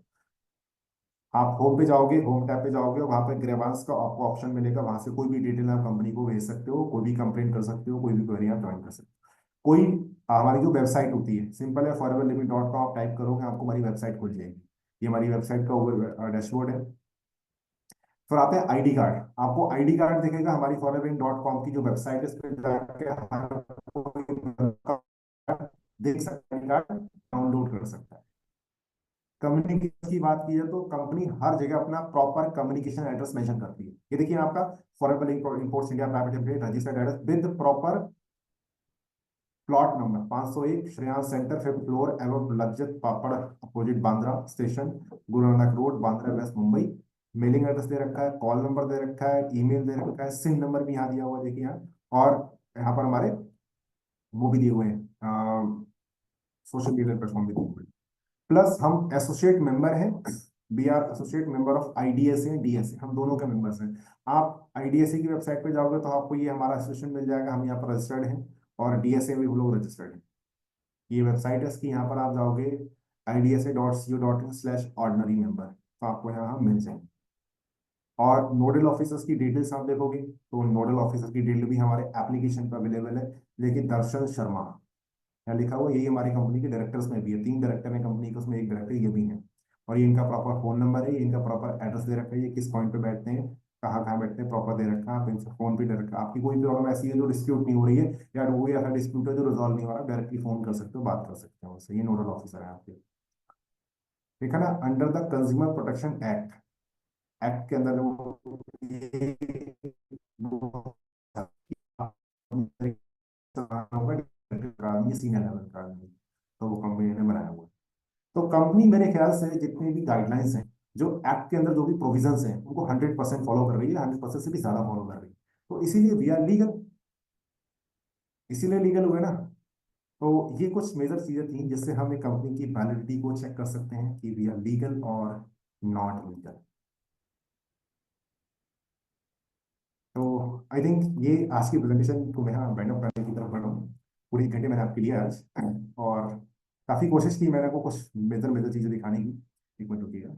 आप होम पे जाओगे, होम टैब पे जाओगे और वहां पे ग्रेवांस का आपको ऑप्शन मिलेगा, वहां से कोई भी डिटेल आप कंपनी को भेज सकते हो, कोई भी कंप्लेंट कर सकते हो, कोई भी क्वेरी आप ज्वाइन कर सकते हो। कोई हमारी जो वेबसाइट होती है सिंपल है, foreverliving.com आप टाइप करोगे आपको हमारी वेबसाइट खुल जाएगी। ये हमारी वेबसाइट का ओवर डैशबोर्ड है। फिर आते हैं आईडी कार्ड। आपको आईडी कार्ड दिखेगा हमारी foreverliving.com की जो वेबसाइट है, इस पे जाके हर कोई देख सकता है, कार्ड डाउनलोड कर सकता है। कम्युनिकेशन की बात की है तो कंपनी हर जगह अपना प्रॉपर कम्युनिकेशन एड्रेस मेंशन करती है। ये देखिए आपका Forever Imports India Private Limited registered address with proper plot number 501 Shreyansh centre, fifth floor, एवं Lijjat Papad opposite Bandra station, Guru Nanak road, Bandra west, Mumbai. Mailing address दे रखा है, कॉल नंबर दे रखा है, ईमेल दे रखा है, सिम नंबर भी यहाँ दिया हुआ है, देखिए यहाँ। और यहाँ पर हमारे वो भी दिए हुए हैं, सोशल मीडिया प्लेटफॉर्म भी दिए हुए हैं। प्लस हम एसोसिएट मेंबर हैं। We are associate member of IDSA DSA, हम दोनों के मेंबर्स हैं। आप आईडीएसए की वेबसाइट पे जाओगे तो आपको ये हमारा एसोसिएशन मिल जाएगा, हम यहाँ पर रजिस्टर्ड हैं। और डीएसए में भी लोग रजिस्टर्ड हैं। ये वेबसाइट है इसकी, यहाँ पर आप जाओगे idsa.co.in/ordinary member, तो आपको यहाँ मिल जाएंगे। और नोडल ऑफिसर्स की डिटेल्स आप देखोगे तो नोडल ऑफिसर की डिटेल भी हमारे एप्लीकेशन पर अवेलेबल है। लेकिन दर्शन शर्मा यहाँ लिखा हुआ, यही हमारी कंपनी के डायरेक्टर्स में भी है, 3 डायरेक्टर हैं कंपनी के, उसमें एक डायरेक्टर ये भी है। और ये इनका प्रॉपर फोन नंबर है, ये इनका प्रॉपर एड्रेस दे रखा है, ये किस पॉइंट पे बैठते हैं, कहाँ कहाँ बैठते हैं, प्रॉपर दे रखा है। आप इनसे फोन पे दे रखा है, आपकी कोई प्रॉब्लम ऐसी है जो डिस्प्यूट नहीं हो रही है, या कोई ऐसा डिस्प्यूट है जो रिजॉल्व नहीं हो रहा, डायरेक्टली फोन कर सकते हो, बात कर सकते हो उससे। ये नोडल ऑफिसर है आपके। देखा ना, under the consumer protection act, act के अंदर वो सीनियर लेवल का आदमी, तो वो कंपनी ने बनाया हुआ है। तो कंपनी मेरे ख्याल से जितनी भी गाइडलाइंस हैं, जो एक्ट के अंदर जो भी प्रोविजंस हैं, उनको 100% फॉलो कर रही है, 100% से भी ज्यादा फॉलो कर रही है। तो इसीलिए वी आर लीगल, इसीलिए लीगल हुए ना। तो ये कुछ मेजर चीजें थी जिससे हम एक कंपनी की वैलिडिटी को चेक कर सकते हैं कि वी आर लीगल और नॉट लीगल। तो आई थिंक ये आज की प्रेजेंटेशन को मैं वाइंड अप करने की तरफ बढ़ रहा हूँ। पूरे 1 घंटे मैंने आपके लिए आज, और काफी कोशिश की मैंने को कुछ मेजर मेजर चीजें दिखाने की। एक मिनट रुकिएगा।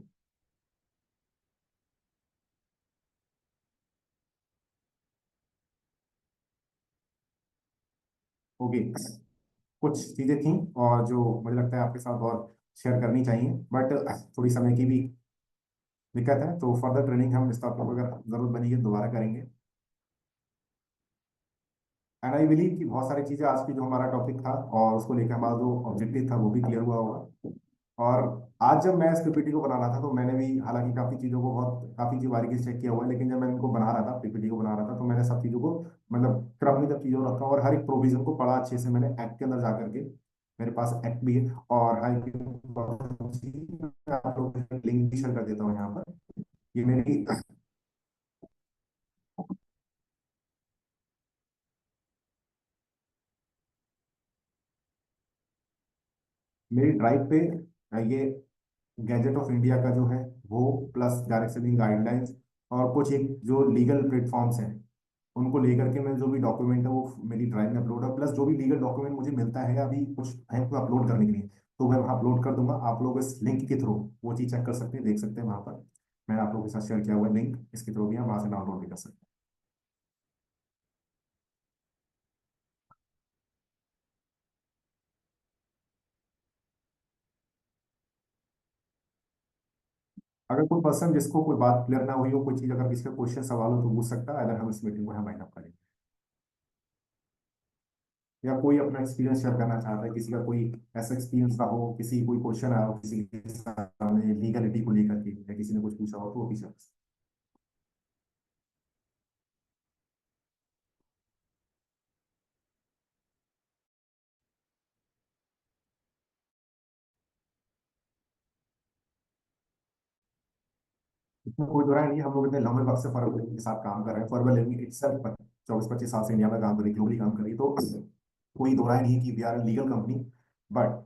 ओके, कुछ चीजें थी और जो मुझे लगता है आपके साथ और शेयर करनी चाहिए, बट थोड़ी समय की भी दिक्कत है, तो फर्दर ट्रेनिंग हम इस टॉपिक पर अगर जरूरत बनी है दोबारा करेंगे। एंड आई बिलीव कि बहुत सारी चीजें आज की जो हमारा टॉपिक था और उसको लेकर हमारा जो ऑब्जेक्टिव था वो भी क्लियर हुआ होगा। और आज जब मैं इस पीपीटी को बना रहा था तो मैंने भी हालांकि काफी चीजों को बहुत काफी चीज बारीकी से चेक किया हुआ है, लेकिन जब मैं इनको बना रहा था, पीपीटी को बना रहा था, तो मैंने सब चीजों को मतलब क्रम में जब चीजों को रखा और हर एक प्रोविजन को पढ़ा अच्छे से, मैंने एक्ट के अंदर जा करके, मेरे पास एक्ट भी है और हाई आप लोग लिंक भी शेयर कर देता हूँ यहाँ पर। ये मेरी ड्राइव पे ये गैजेट ऑफ इंडिया का जो है वो, प्लस डायरेक्ट सेलिंग गाइडलाइंस, और कुछ एक जो लीगल प्लेटफॉर्म्स हैं उनको लेकर के मैं जो भी डॉक्यूमेंट है वो मेरी ड्राइव में अपलोड है, प्लस जो भी लीगल डॉक्यूमेंट मुझे मिलता है अभी कुछ है तो अपलोड करने के लिए, तो मैं वहाँ अपलोड कर दूंगा। आप लोग इस लिंक के थ्रू वो चीज़ चेक कर सकते हैं, देख सकते हैं वहाँ पर। मैंने आप लोगों के साथ शेयर किया हुआ है लिंक, इसके थ्रू भी आप वहाँ से डाउनलोड भी कर सकते हैं। अगर कोई पर्सन जिसको कोई बात क्लियर ना हुई हो, कोई चीज़ अगर किसी का क्वेश्चन सवाल हो तो पूछ सकता है, अगर हम इस मीटिंग को यहाँ वाइंड अप करें। या कोई अपना एक्सपीरियंस शेयर करना चाहता है, किसी का कोई ऐसा एक्सपीरियंस रहा हो, किसी कोई क्वेश्चन आया हो किसी के सामने लीगलिटी को लेकर के, या किसी ने कुछ पूछा हो तो वो भी शेयर। इसमें कोई दो राय नहीं है, हम लोग इतने लंबे वक्त से फॉरवर्ड लिविंग के साथ काम कर रहे हैं। फॉरवर्ड लिविंग इटसेल्फ 24-25 साल से इंडिया में काम कर रही है, ग्लोबली काम कर रही है, तो कोई दो राय नहीं है कि we are legal company. But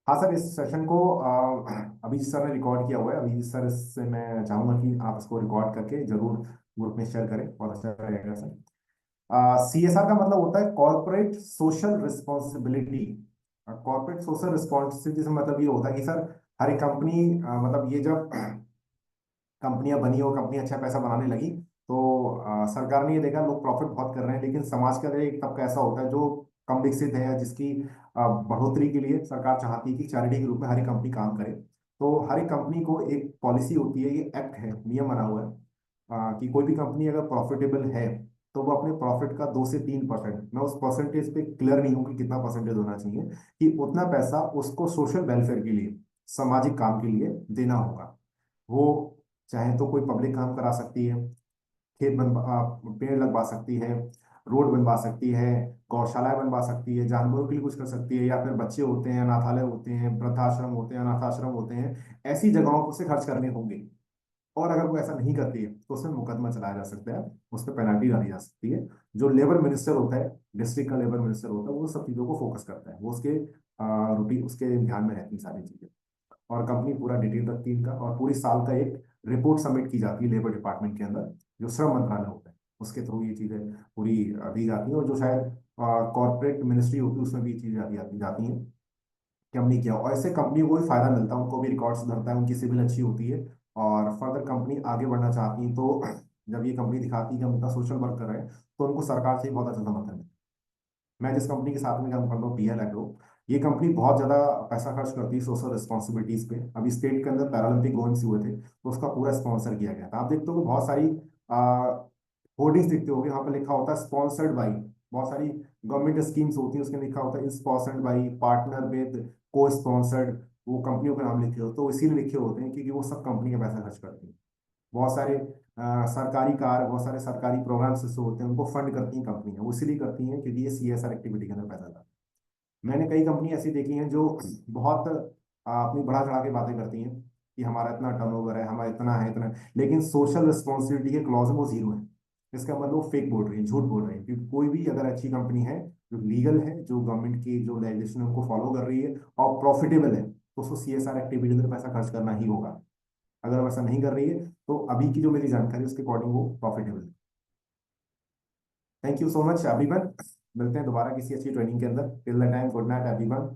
हाँ सर, इस सेशन को अभिजीत सर ने रिकॉर्ड किया हुआ है। अभिजीत सर से मैं चाहूंगा कि आप इसको रिकॉर्ड करके जरूर ग्रुप में शेयर करें, बहुत अच्छा रहेगा सर। CSR का मतलब होता है corporate social responsibility. Corporate social responsibility से मतलब ये होता है कि सर हर एक कंपनी, मतलब ये जब कंपनियां बनी और कंपनी अच्छा पैसा बनाने लगी, तो सरकार ने ये देखा लोग प्रॉफिट बहुत कर रहे हैं, लेकिन समाज के अंदर एक तबका ऐसा होता है जो कम विकसित है, या जिसकी बढ़ोतरी के लिए सरकार चाहती है कि चैरिटी के रूप में हर एक कंपनी काम करे। तो हर एक कंपनी को एक पॉलिसी होती है, ये एक्ट है, नियम बना हुआ है, कि कोई भी कंपनी अगर प्रॉफिटेबल है तो वो अपने प्रॉफिट का 2 से 3%, मैं उस परसेंटेज पे क्लियर नहीं हूँ कि कितना परसेंटेज होना चाहिए, कि उतना पैसा उसको सोशल वेलफेयर के लिए, सामाजिक काम के लिए देना होगा। वो चाहे तो कोई पब्लिक काम करा सकती है, पेड़ लगवा सकती है, रोड बनवा सकती है, गौशालाएं बनवा सकती है, जानवरों के लिए कुछ कर सकती है, या फिर बच्चे होते हैं, अनाथालय होते हैं, वृद्धाश्रम होते हैं, अनाथाश्रम होते हैं, ऐसी जगहों को से खर्च करने होंगे। और अगर वो ऐसा नहीं करती है तो उसमें मुकदमा चलाया जा सकता है, उस पर पेनल्टी डाली जा सकती है। जो लेबर मिनिस्टर होता है, डिस्ट्रिक्ट का लेबर मिनिस्टर होता है, वो सब चीज़ों को फोकस करता है, वो उसके रूटीन, उसके ध्यान में रहती हैं सारी चीज़ें। और कंपनी पूरा डिटेल रखती है इनका, और पूरी साल का एक रिपोर्ट सबमिट की जाती है लेबर डिपार्टमेंट के अंदर, जो श्रम मंत्रालय होता है उसके थ्रू ये चीज़ें पूरी दी जाती हैं। और जो शायद कॉर्पोरेट मिनिस्ट्री होती है उसमें भी ये चीज़ें जाती जाती जाती हैं कि हमने किया, और इससे कंपनी को भी फायदा मिलता है, उनको भी रिकॉर्ड सुधरता है, उनकी सिविल अच्छी होती है, और फर्दर कंपनी आगे बढ़ना चाहती है तो जब ये कंपनी दिखाती है कि हम इतना सोशल वर्क कर रहे हैं, तो उनको सरकार से भी बहुत अच्छा समर्थन है। मैं जिस कंपनी के साथ में काम करता हूँ, PL एग्रो, ये कंपनी बहुत ज्यादा पैसा खर्च करती है सोशल रिस्पॉन्सिबिलिटीज पे। अभी स्टेट के अंदर पैरालंपिक गेम्स हुए थे, तो उसका पूरा स्पॉन्सर किया गया था। आप देखते हो कि बहुत सारी होर्डिंग्स दिखते होंगे, वहां पर लिखा होता है स्पॉन्सर्ड बाई। बहुत सारी गवर्नमेंट स्कीम्स होती है, उसके लिखा होता है स्पॉन्सर्ड बाई, पार्टनर विद, को स्पॉन्सर्ड, वो कंपनियों के नाम लिखे होते, तो इसीलिए लिखे होते हैं क्योंकि वो सब कंपनी का पैसा खर्च करती है। बहुत सारे सरकारी कार्य, बहुत सारे सरकारी प्रोग्राम्स ऐसे होते हैं, उनको फंड करती हैं कंपनियां, वो इसलिए करती हैं क्योंकि ये CSR एक्टिविटी के अंदर पैसा जाता है। मैंने कई कंपनी ऐसी देखी हैं जो बहुत अपनी बढ़ा चढ़ा के बातें करती हैं कि हमारा इतना टर्नओवर है, हमारा इतना है, इतना है, लेकिन सोशल रिस्पॉन्सिबिलिटी के क्लॉज में वो जीरो है। इसका मतलब वो फेक बोल रही है, झूठ बोल रही है, क्योंकि कोई भी अगर अच्छी कंपनी है जो लीगल है, जो गवर्नमेंट की जो लेजिस्लेशन है उनको फॉलो कर रही है और प्रॉफिटेबल है, तो उसको CSR एक्टिविटी में पैसा खर्च करना ही होगा। अगर वो ऐसा नहीं कर रही है तो अभी की जो मेरी जानकारी है उसके अकॉर्डिंग वो प्रॉफिटेबल है। Thank you so much everyone, मिलते हैं दोबारा किसी अच्छी ट्रेनिंग के अंदर। Till the time, good night everyone.